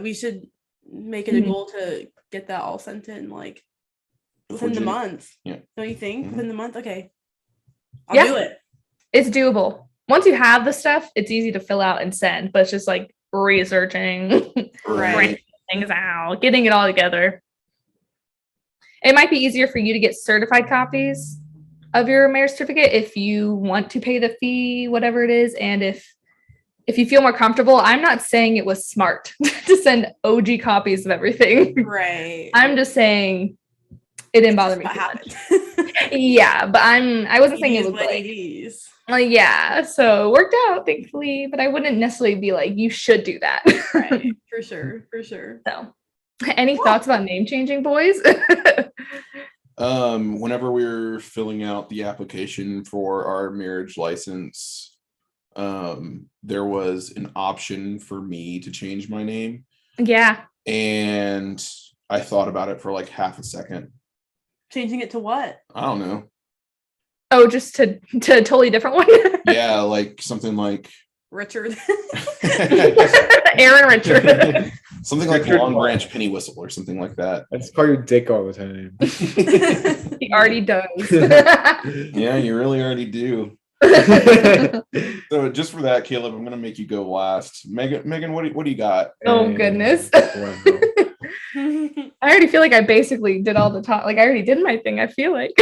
we should make it a goal to get that all sent in within the month. Yeah. Don't you think? Within the month? Okay. I'll do it. It's doable. Once you have the stuff, it's easy to fill out and send, but it's just researching, writing things out, getting it all together. It might be easier for you to get certified copies of your marriage certificate if you want to pay the fee, whatever it is, and if you feel more comfortable. I'm not saying it was smart to send OG copies of everything. Right. I'm just saying it didn't bother me too much. Yeah, but I wasn't saying it was yeah, so it worked out, thankfully, but I wouldn't necessarily be you should do that. Right, for sure. So, any thoughts about name changing, boys? Whenever we were filling out the application for our marriage license, there was an option for me to change my name. Yeah. And I thought about it for half a second. Changing it to what? I don't know. Oh, just to a totally different one? Yeah, something like Richard. Aaron Richard. Something like Richard Long Branch Penny Whistle or something like that. I just call you Dick all the time. He already does. Yeah, you really already do. So just for that, Caleb, I'm going to make you go last. Megan, what do you got? Oh, goodness. I already feel like I basically did all the talk. I already did my thing, I feel like.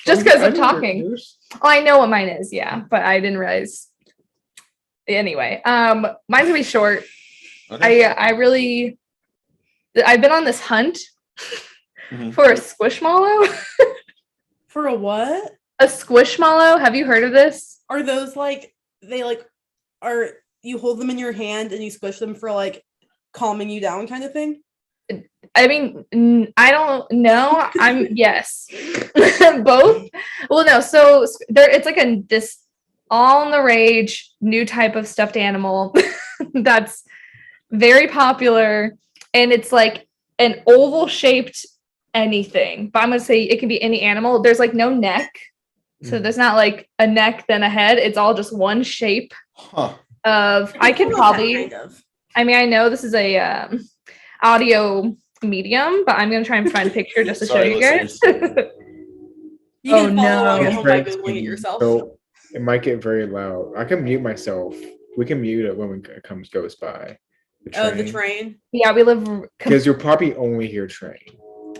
Just because I'm talking. Oh, I know what mine is, yeah, but I didn't realize. Anyway, mine's gonna be short. Okay. I've been on this hunt for a squishmallow. For a what? A squishmallow. Have you heard of this? Are those are you hold them in your hand and you squish them for calming you down kind of thing? I mean, I don't know. Yes, both. Well, no. So it's this all the rage new type of stuffed animal that's very popular, and it's an oval shaped anything, but I'm gonna say it can be any animal. There's like no neck. So there's not like a neck, then a head. It's all just one shape of, I can probably, kind of. I mean, I know this is a audio medium, but I'm going to try and find a picture just to show you guys. You can follow no. along at home by Googling it yourself. So it might get very loud. I can mute myself. We can mute it when it goes by. The train. Yeah, we live because you'll probably only hear train.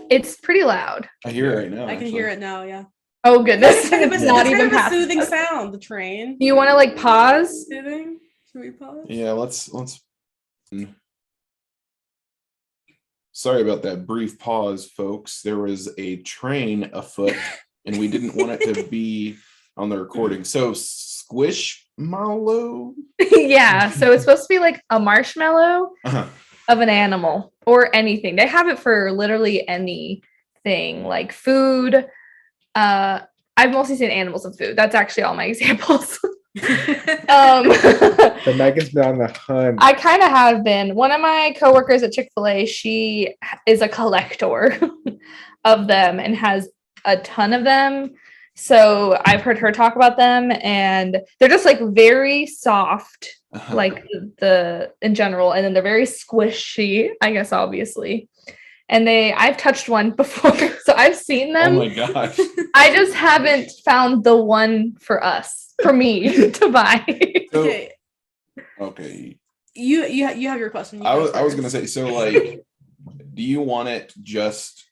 It's pretty loud. I hear it right now. I can hear it now. Yeah. Oh goodness! It's not even a soothing sound. The train. Do you want to like pause? Soothing. Should we pause? Yeah, let's. Sorry about that brief pause, folks. There was a train afoot, and we didn't want it to be on the recording. So squishmallow. Yeah, so it's supposed to be like a marshmallow of an animal or anything. They have it for literally anything, like food. I've mostly seen animals and food. That's actually all my examples. But Megan's been on the hunt. I kind of have been. One of my coworkers at Chick-fil-A, she is a collector of them and has a ton of them. So I've heard her talk about them, and they're just like very soft, like the in general, and then they're very squishy, I guess, obviously. And I've touched one before, so I've seen them. Oh my gosh. I just haven't found the one for me to buy. Okay. You have your question. I was gonna say, so like, do you want it just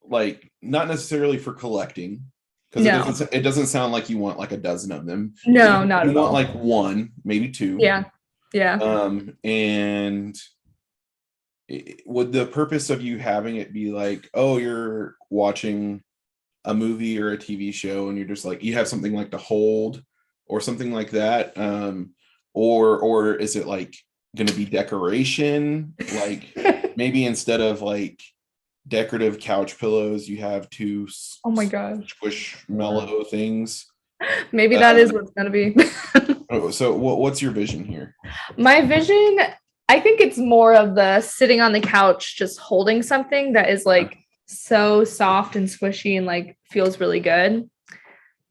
like not necessarily for collecting? Because it doesn't sound like you want like a dozen of them. No, not at all. You want like one, maybe two. Yeah. And would the purpose of you having it be like, oh, you're watching a movie or a TV show and you're just like, you have something like to hold or something like that? Or is it like going to be decoration? Like maybe instead of like decorative couch pillows, you have two oh my gosh squishmallow things. Maybe that is what's going to be. So what's your vision here? My vision, I think it's more of the sitting on the couch, just holding something that is like so soft and squishy and like feels really good.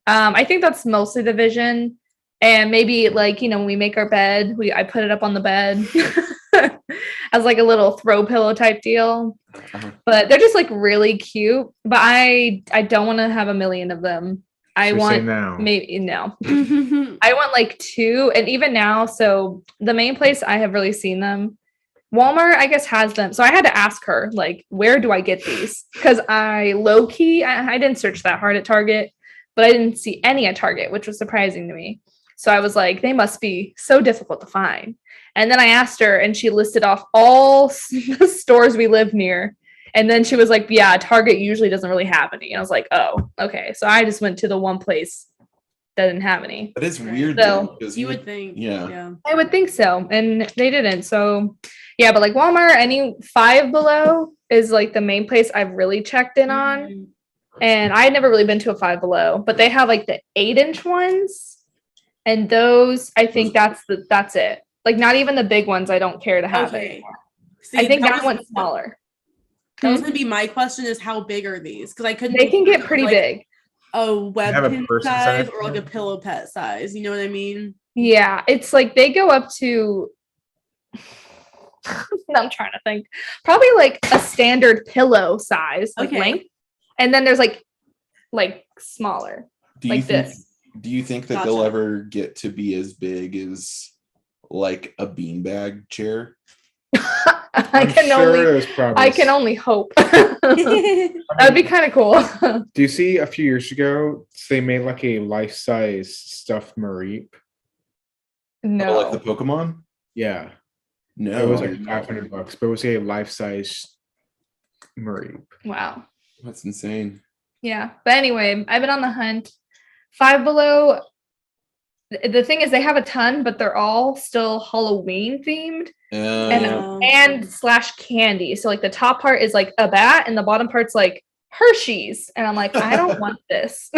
I think that's mostly the vision. And maybe like, when we make our bed, I put it up on the bed as like a little throw pillow type deal. But they're just like really cute. But I don't want to have a million of them. I want maybe no. I want like two, and even now, so the main place I have really seen them, Walmart, I guess, has them. So I had to ask her, like, where do I get these? Because I low-key, I didn't search that hard at Target, but I didn't see any at Target, which was surprising to me. So I was like, they must be so difficult to find. And then I asked her, and she listed off all the stores we live near. And then she was like, yeah, Target usually doesn't really have any. And I was like, oh, okay. So I just went to the one place that didn't have any. That is weird. So you would think. Yeah. I would think so. And they didn't. So yeah, but like Walmart, any Five Below is like the main place I've really checked in on. And I had never really been to a Five Below, but they have like the 8-inch ones. And those, I think that's it. Like not even the big ones I don't care to have anymore. See, I think that one's smaller. That was gonna be my question: is how big are these? Because I couldn't. They can get pretty big. A webkin size or like a pillow pet size. You know what I mean? Yeah, it's like they go up to. I'm trying to think. Probably like a standard pillow size, like length, and then there's like smaller, this. Do you think that they'll ever get to be as big as like a beanbag chair? I can only hope. That'd be kind of cool. Do you see a few years ago they made like a life-size stuffed Mareep? No. Oh, like the Pokemon? Yeah. No. It was like $500, but it was a life-size Mareep. Wow. That's insane. Yeah. But anyway, I've been on the hunt. Five Below. The thing is, they have a ton, but they're all still Halloween themed and / candy. So like the top part is like a bat, and the bottom part's like Hershey's, and I'm like, I don't want this.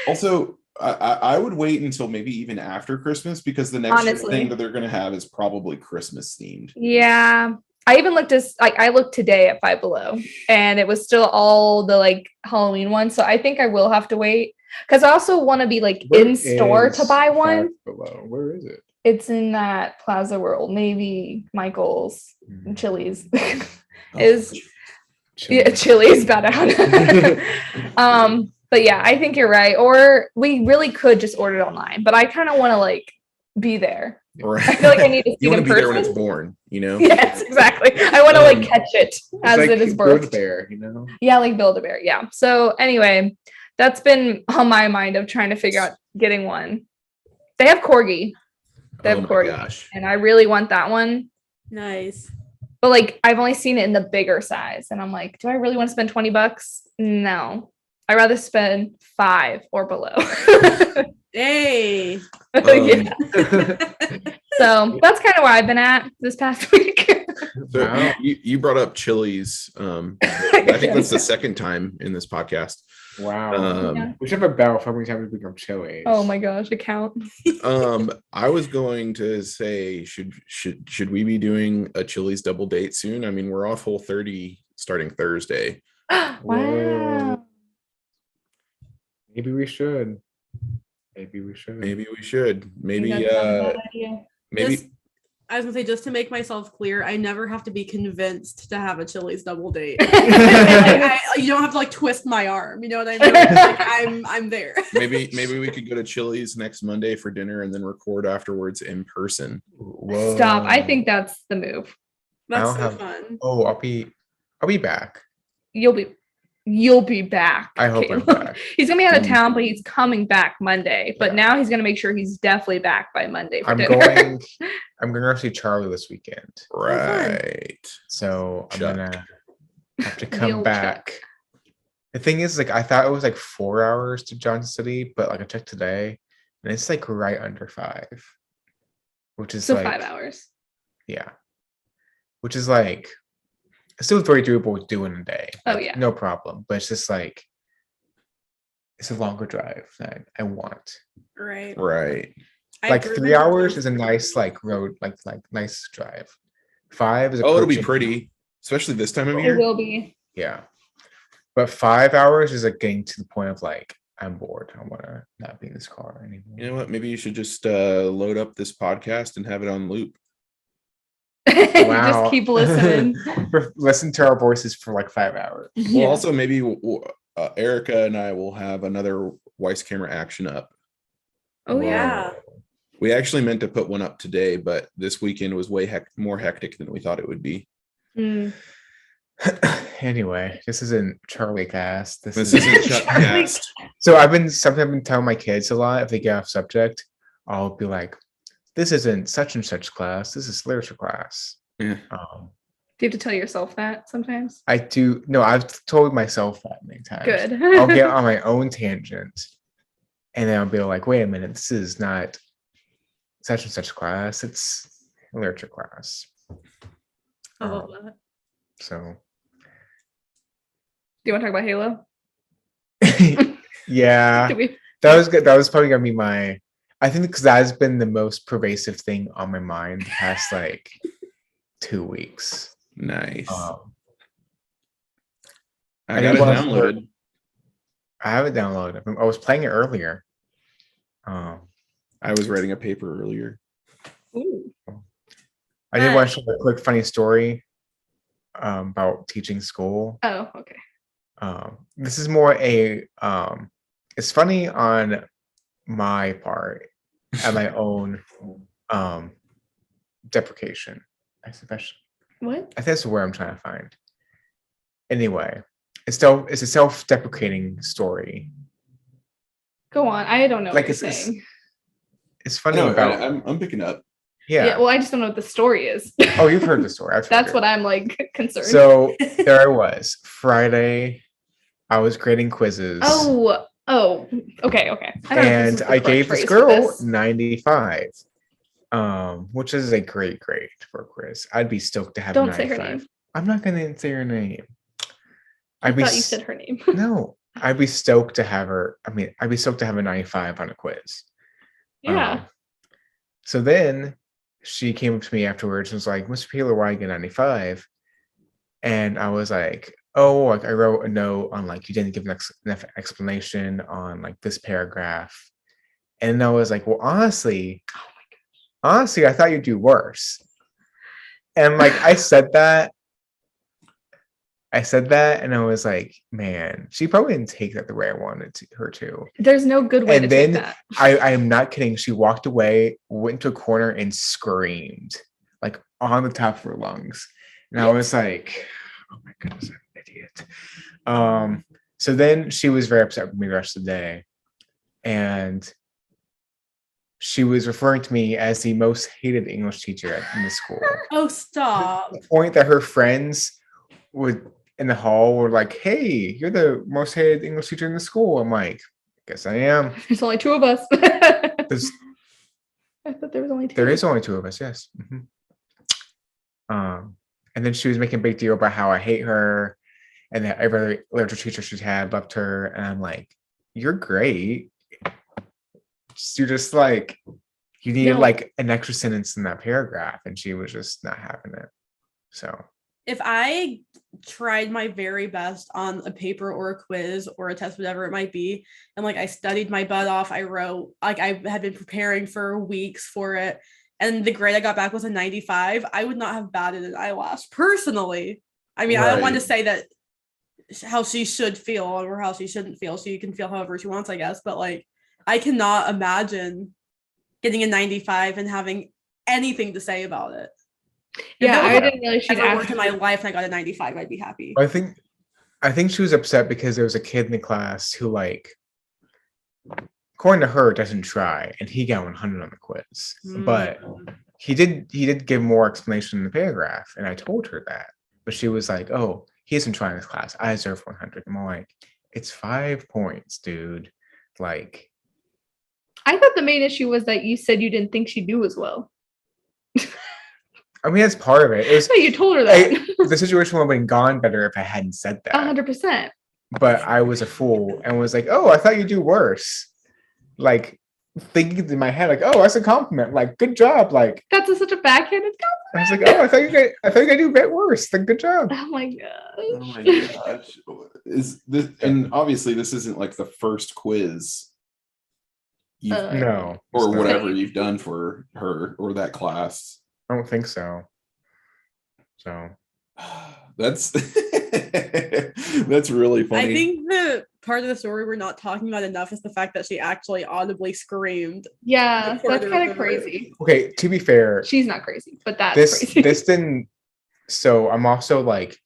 Also, I would wait until maybe even after Christmas because the next thing that they're going to have is probably Christmas themed. Yeah, I even looked I looked today at Five Below, and it was still all the like Halloween ones. So I think I will have to wait because I also want to be like Where in store to is buy one. Five Below? Where is it? It's in that Plaza World, Navy, Michael's, Mhm. Chili's. Oh, Is yeah, Chili's bad out. But yeah, I think you're right. Or we really could just order it online, but I kind of want to like be there. right. I feel like I need to see You it want in to be there when it's person. born, you know? Yes, exactly. I want to like catch it It's as like it is Build a birthed. Bear, you know? Yeah, like Build-A-Bear. Yeah. So anyway, that's been on my mind of trying to figure out getting one. They have corgi. They have Oh my corgi, gosh. and I really want that one. Nice. But like I've only seen it in the bigger size, and I'm like, do I really want to spend $20? No, I'd rather spend 5 or below. Hey. Yeah. So that's kind of where I've been at this past week. So Wow. you brought up Chili's. I think that's the second time in this podcast. Wow. Yeah. We should have a bell for how many times we become Chili's. Oh my gosh, account. I was going to say, should we be doing a Chili's double date soon? I mean, we're off Whole30 starting Thursday. Wow. Maybe we should. Maybe we should. Maybe we should. Maybe That's not a bad idea. Just, I was gonna say, just to make myself clear, I never have to be convinced to have a Chili's double date. You don't have to like twist my arm. You know what I mean? Like, I'm there. maybe we could go to Chili's next Monday for dinner and then record afterwards in person. Whoa. Stop. I think that's the move. That's I'll so have- fun. Oh, I'll be back. You'll be back. I hope I'm Caleb. back. He's gonna be out of town, but he's coming back Monday. But now he's gonna make sure he's definitely back by Monday for I'm dinner. going to see Charlie this weekend. Right. So I'm Chuck. gonna have to The come old back. Chuck. The thing is, like, I thought it was like 4 hours to Johnson City, but like I checked today, and it's like right under 5, which is So like 5 hours. yeah, which is like it's still very doable to do in a day. Oh, Like, yeah. no problem. But it's just like it's a longer drive than I want. Right. Right. Like I've 3 driven hours to- is a nice like road, like nice drive. 5 is Oh, it'll be approaching- pretty, especially this time of It year. will be. Yeah. But 5 hours is like getting to the point of like, I'm bored. I want to not be in this car anymore. You know what? Maybe you should just load up this podcast and have it on loop. Just keep listening. Listen to our voices for like 5 hours. Well, Yeah. also maybe Erica and I will have another Weiss camera action up. Oh yeah. Whoa. We actually meant to put one up today, but this weekend was way more hectic than we thought it would be. Mm. Anyway, this isn't Charlie Cast. This This is isn't Chuck Cast. so I've been telling my kids a lot if they get off subject, I'll be like, this isn't such and such class, this is literature class. Yeah. Do you have to tell yourself that sometimes? I do no, I've told myself that many times. Good. I'll get on my own tangent and then I'll be like, wait a minute, this is not such and such class, it's literature class. I love that. So Do you want to talk about Halo? yeah, Can we- that was good. That was probably gonna be my. I think because that has been the most pervasive thing on my mind the past like 2 weeks. Nice. I I got it didn't wanna- downloaded. I have it downloaded. I was playing it earlier. I was writing a paper earlier. Ooh. I did Nice. want to share a quick funny story about teaching school. Oh, okay. This is more a it's funny on my part at my own deprecation. I suppose What? I think that's the word I'm trying to find. Anyway, it's a self-deprecating story. Go on. I don't know Like, what you're it's- saying. It's funny No, about I'm picking up. yeah. Well, I just don't know what the story is. Oh, you've heard the story. I've heard That's it. what I'm like concerned. So there I was Friday. I was grading quizzes. Oh, okay. I don't know if this And is the I correct gave this phrase for girl this. 95, which is a great grade for a quiz. I'd be stoked to have Don't a say 95. her name. I'm not gonna say her name. I I'd be thought you said her name. no. I'd be stoked to have her. I mean, I'd be stoked to have a 95 on a quiz. Yeah. So then she came up to me afterwards and was like, Mr. Peeler, why you get 95? And I was like, oh, like I wrote a note on like you didn't give enough explanation on like this paragraph. And I was like, well, honestly, I thought you'd do worse. And like I said that, and I was like, man, she probably didn't take that the way I wanted her to. There's no good way to take that. I am not kidding. She walked away, went to a corner, and screamed like on the top of her lungs. And I was like, oh my goodness, I'm an idiot. So then she was very upset with me the rest of the day. And she was referring to me as the most hated English teacher in the school. Oh, stop. To the point that her friends would in the hall were like, hey, you're the most hated English teacher in the school. I'm like, guess I am. There's only two of us. I thought there was only two. There is only two of us, yes. And then she was making a big deal about how I hate her and that every other literature teacher she's had loved her. And I'm like, you're great. You're just like, you needed like an extra sentence in that paragraph. And she was just not having it. So if I tried my very best on a paper or a quiz or a test, whatever it might be, and like I studied my butt off, I wrote, like I had been preparing for weeks for it, and the grade I got back was a 95, I would not have batted an eyelash personally. I mean, right. I don't want to say that how she should feel or how she shouldn't feel. She can feel however she wants, I guess, but like I cannot imagine getting a 95 and having anything to say about it. Yeah, I didn't really. If I worked in my life and I got a 95, I'd be happy. I think she was upset because there was a kid in the class who, like, according to her, doesn't try, and he got 100 on the quiz. But he did give more explanation in the paragraph, and I told her that. But she was like, "Oh, he isn't trying this class. I deserve 100." I'm like, "It's 5 points, dude." Like, I thought the main issue was that you said you didn't think she'd do as well. I mean, that's part of it. It was, no, you told her that. The situation would have been gone better if I hadn't said that. 100%. But I was a fool and was like, oh, I thought you'd do worse. Like, thinking in my head, like, oh, that's a compliment. Like, good job. Like, that's such a backhanded compliment. I was like, oh, I thought you could do a bit worse. Like, good job. Oh my gosh. Oh my gosh. Is this, and obviously this isn't like the first quiz no, or whatever you've done for her or that class. I don't think so. So that's that's really funny. I think the part of the story we're not talking about enough is the fact that she actually audibly screamed. Yeah, that's kind of crazy. Okay, to be fair, she's not crazy, but that's crazy. This didn't. So I'm also like,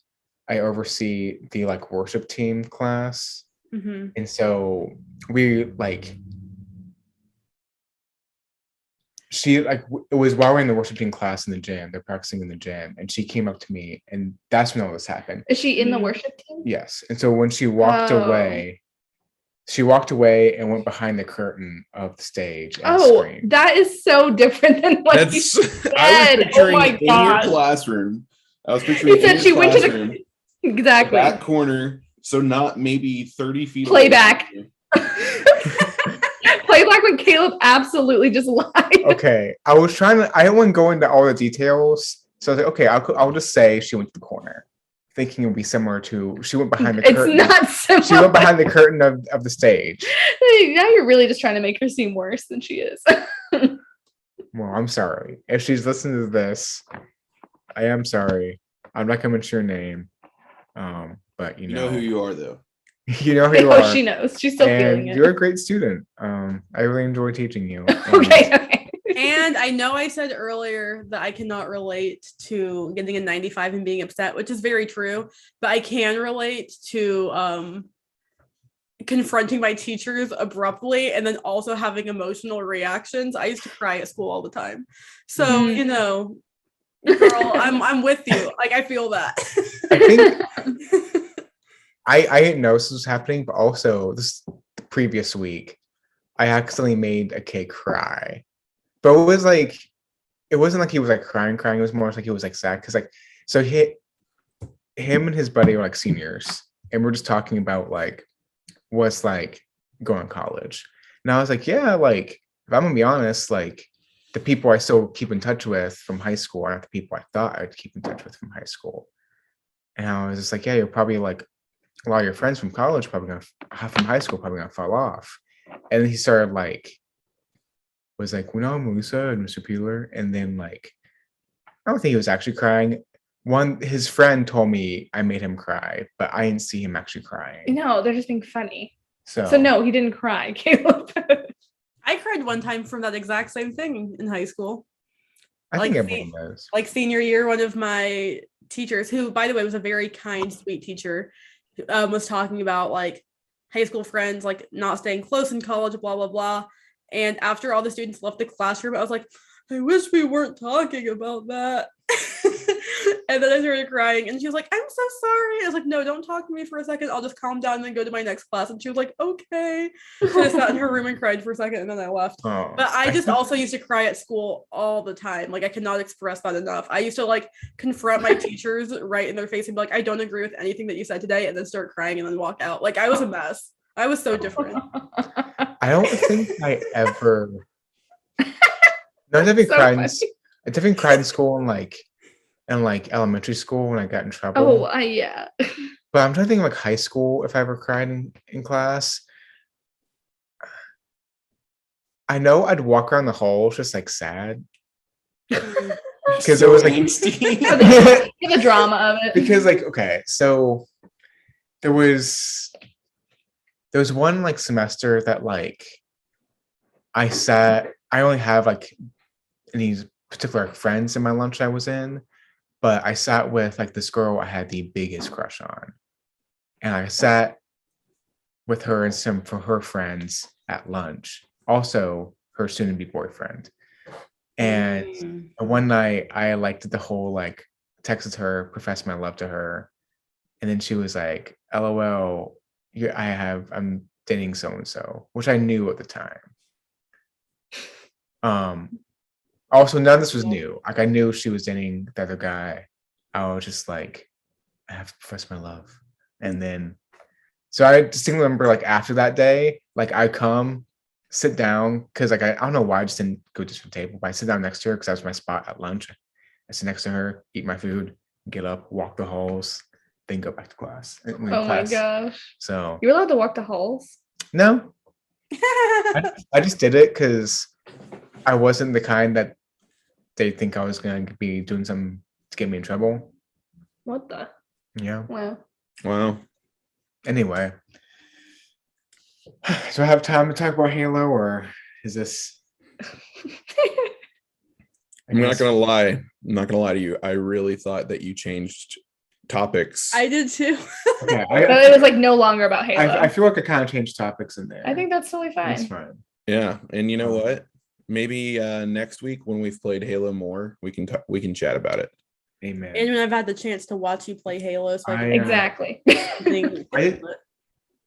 I oversee the like worship team class, and so we like. She like it was while we're in the worship team class in the gym. They're practicing in the gym, and she came up to me, and that's when all this happened. Is she in the worship team? Yes. And so when she walked away and went behind the curtain of the stage. And screamed. That is so different than what you said. I was picturing in your classroom. I was picturing. You said she went to the exactly back corner, so not maybe 30 feet. Playback. Playback when Caleb absolutely just lied. Okay, I didn't want to go into all the details, so I was like, okay, I'll just say she went to the corner, thinking it would be similar to she went behind the curtain. It's not similar. She went behind the curtain of the stage. Now you're really just trying to make her seem worse than she is. Well, I'm sorry if she's listening to this. I am sorry. I'm not going to mention your name, but you know who you are, though. You know who you are. She knows. She's still feeling it. You're a great student. I really enjoy teaching you. Okay. And I know I said earlier that I cannot relate to getting a 95 and being upset, which is very true, but I can relate to confronting my teachers abruptly and then also having emotional reactions. I used to cry at school all the time. So, you know, girl, I'm with you. Like, I feel that. I think I didn't know this was happening, but also this previous week, I accidentally made a kid cry. But it wasn't like he was like crying. It was more like he was like sad because like so him and his buddy are like seniors, and we're just talking about like what's like going to college. And I was like, yeah, like if I'm gonna be honest, like the people I still keep in touch with from high school are not the people I thought I'd keep in touch with from high school. And I was just like, yeah, you're probably like a lot of your friends from college probably gonna from high school probably gonna fall off. And then he started like was like, well, no, Melissa and Mr. Peeler. And then like I don't think he was actually crying. His friend told me I made him cry, but I didn't see him actually crying. No, they're just being funny. So no, he didn't cry, Caleb. I cried one time from that exact same thing in high school. I like, think everyone does. Like senior year, one of my teachers, who by the way was a very kind, sweet teacher, was talking about like high school friends, like not staying close in college, blah, blah, blah. And after all the students left the classroom, I was like, I wish we weren't talking about that. And then I started crying and she was like, I'm so sorry. I was like, no, don't talk to me for a second. I'll just calm down and then go to my next class. And she was like, okay. So I sat in her room and cried for a second and then I left. Oh, but I just also used to cry at school all the time. Like I cannot express that enough. I used to like confront my teachers right in their face and be like, I don't agree with anything that you said today, and then start crying and then walk out. Like I was a mess. I was so different. I don't think I ever. No, I definitely cried. I definitely cried in school and like elementary school when I got in trouble. Oh, yeah. But I'm trying to think of like high school if I ever cried in class. I know I'd walk around the halls just like sad. Because it was like the drama of it. Because like, okay, so there was one like semester that like I only have like any particular friends in my lunch I was in, but I sat with like this girl I had the biggest crush on. And I sat with her and some for her friends at lunch, also her soon-to-be boyfriend. And one night I like did the whole like texted her, professed my love to her, and then she was like, LOL, I'm dating so-and-so, which I knew at the time. Also, none of this was new. Like I knew she was dating the other guy. I was just like, I have to profess my love. And then, so I distinctly remember like after that day, like I come, sit down, because like I don't know why I just didn't go to the table, but I sit down next to her because that was my spot at lunch. I sit next to her, eat my food, get up, walk the halls, then go back to class. My gosh. So you were allowed to walk the halls? No. I just did it because I wasn't the kind that they think I was going to be doing something to get me in trouble. What the? Yeah. Wow. Anyway. So I have time to talk about Halo, or is this? I'm not gonna lie to you. I really thought that you changed topics. I did too. Okay, but it was like no longer about Halo. I feel like I kind of changed topics in there. I think that's totally fine. That's fine. Yeah, and you know what? Maybe next week when we've played Halo more, we can chat about it. Amen. And when I've had the chance to watch you play Halo, so exactly.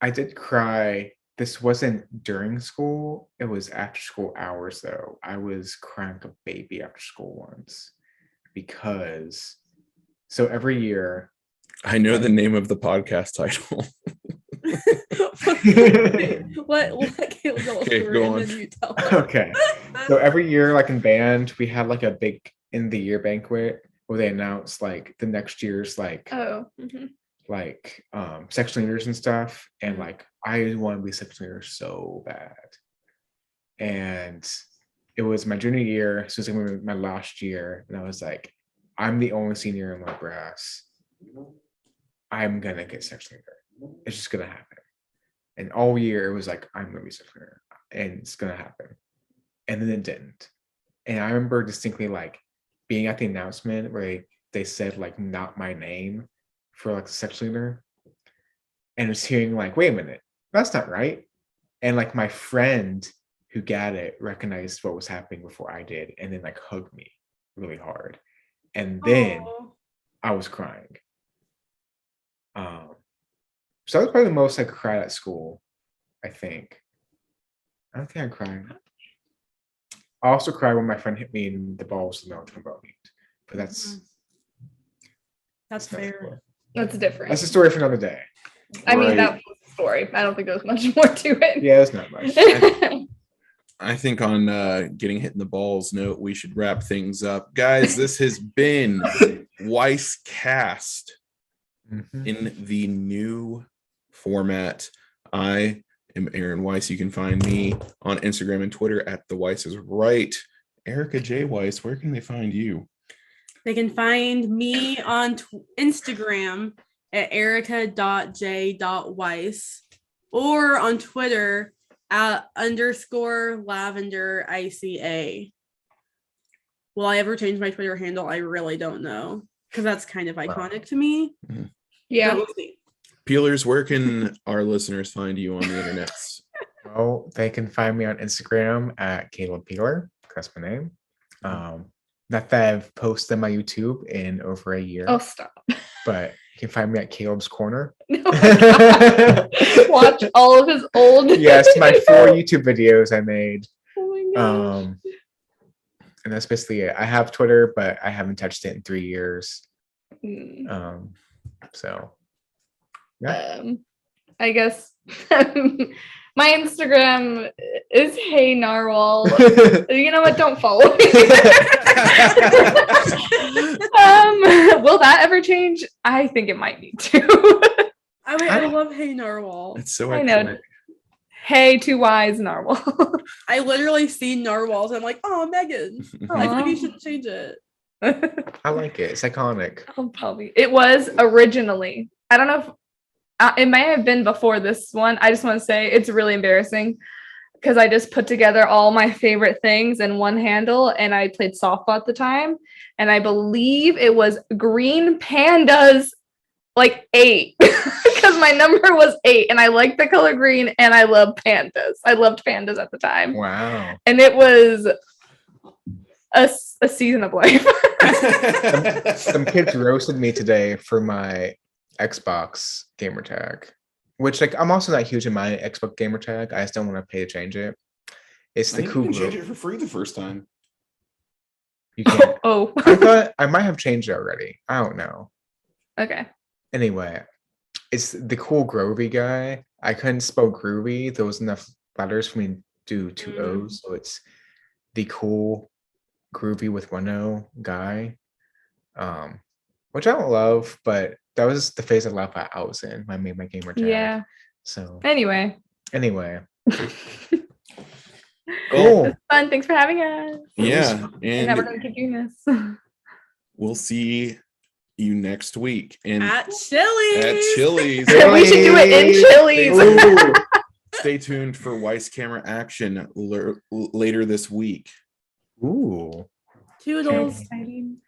I did cry. This wasn't during school. It was after school hours, though. I was crying like a baby after school once because. So every year. I know the name of the podcast title. Okay, go on. Okay. So every year, like in band, we had like a big end of the year banquet where they announce like the next year's like like section leaders and stuff. And like I want to be section leader so bad. And it was my junior year, so it was gonna be my last year, and I was like, I'm the only senior in my brass. I'm gonna get section leader. It's just gonna happen. And all year it was like, I'm gonna be section leader, and it's gonna happen. And then it didn't. And I remember distinctly like being at the announcement where they said like not my name for like the section leader, and was hearing like, wait a minute, that's not right. And like my friend who got it recognized what was happening before I did, and then like hugged me really hard. And then I was crying. So that was probably the most I cried at school, I think. I don't think I cried. I also cried when my friend hit me in the balls with no trombone. But that's fair. Cool. That's different. That's a story for another day. I mean, that was the story. I don't think there was much more to it. Yeah, there's not much. I think on getting hit in the balls note, we should wrap things up. Guys, this has been Weiss Cast in the new format. I am Aaron Weiss. You can find me on Instagram and Twitter at The Weiss is Right. Erica J. Weiss, where can they find you? They can find me on Instagram at erica.j.weiss or on Twitter at _lavenderica. Will I ever change my Twitter handle? I really don't know, because that's kind of iconic to me. Yeah. But we'll see. Peelers, where can our listeners find you on the internet? Well, they can find me on Instagram at Caleb Peeler. That's my name. Not that I've posted my YouTube in over a year. Oh, stop. But you can find me at Caleb's Corner. Watch all of his old. Yes, my 4 YouTube videos I made. Oh my gosh. And that's basically it. I have Twitter, but I haven't touched it in 3 years. So yeah. I guess my Instagram is Hey Narwhal. You know what? Don't follow me. Will that ever change? I think it might need to. I love Hey Narwhal. It's so I know. iconic. Hey, 2 Y's Narwhal. I literally see narwhals. I'm like, oh, Megan. I think you should change it. I like it. It's iconic. Probably. It was originally. I don't know if it may have been before this one. I just want to say it's really embarrassing because I just put together all my favorite things in one handle, and I played softball at the time, and I believe it was Green Pandas, like 8, because my number was 8, and I like the color green, and I love pandas. I loved pandas at the time. Wow. And it was a season of life. Some kids roasted me today for my Xbox gamer tag, which like I'm also not huge in my Xbox gamer tag. I just don't want to pay to change it. It's the cool. You can change it for free the first time. You can't. Oh. I thought I might have changed it already. I don't know. Okay. Anyway, it's the cool groovy guy. I couldn't spell groovy. There was enough letters for me to do 2 O's, so it's the cool groovy with 1 O guy. Which I don't love, but that was the phase of life I was in when I made my gamer tag. Yeah. So Anyway. Cool. It was fun. Thanks for having us. Yeah. And now we're gonna keep doing this. We'll see you next week At Chili's. We should do it in Chili's. Stay tuned for Weiss camera action later this week. Ooh. Toodles. Exciting.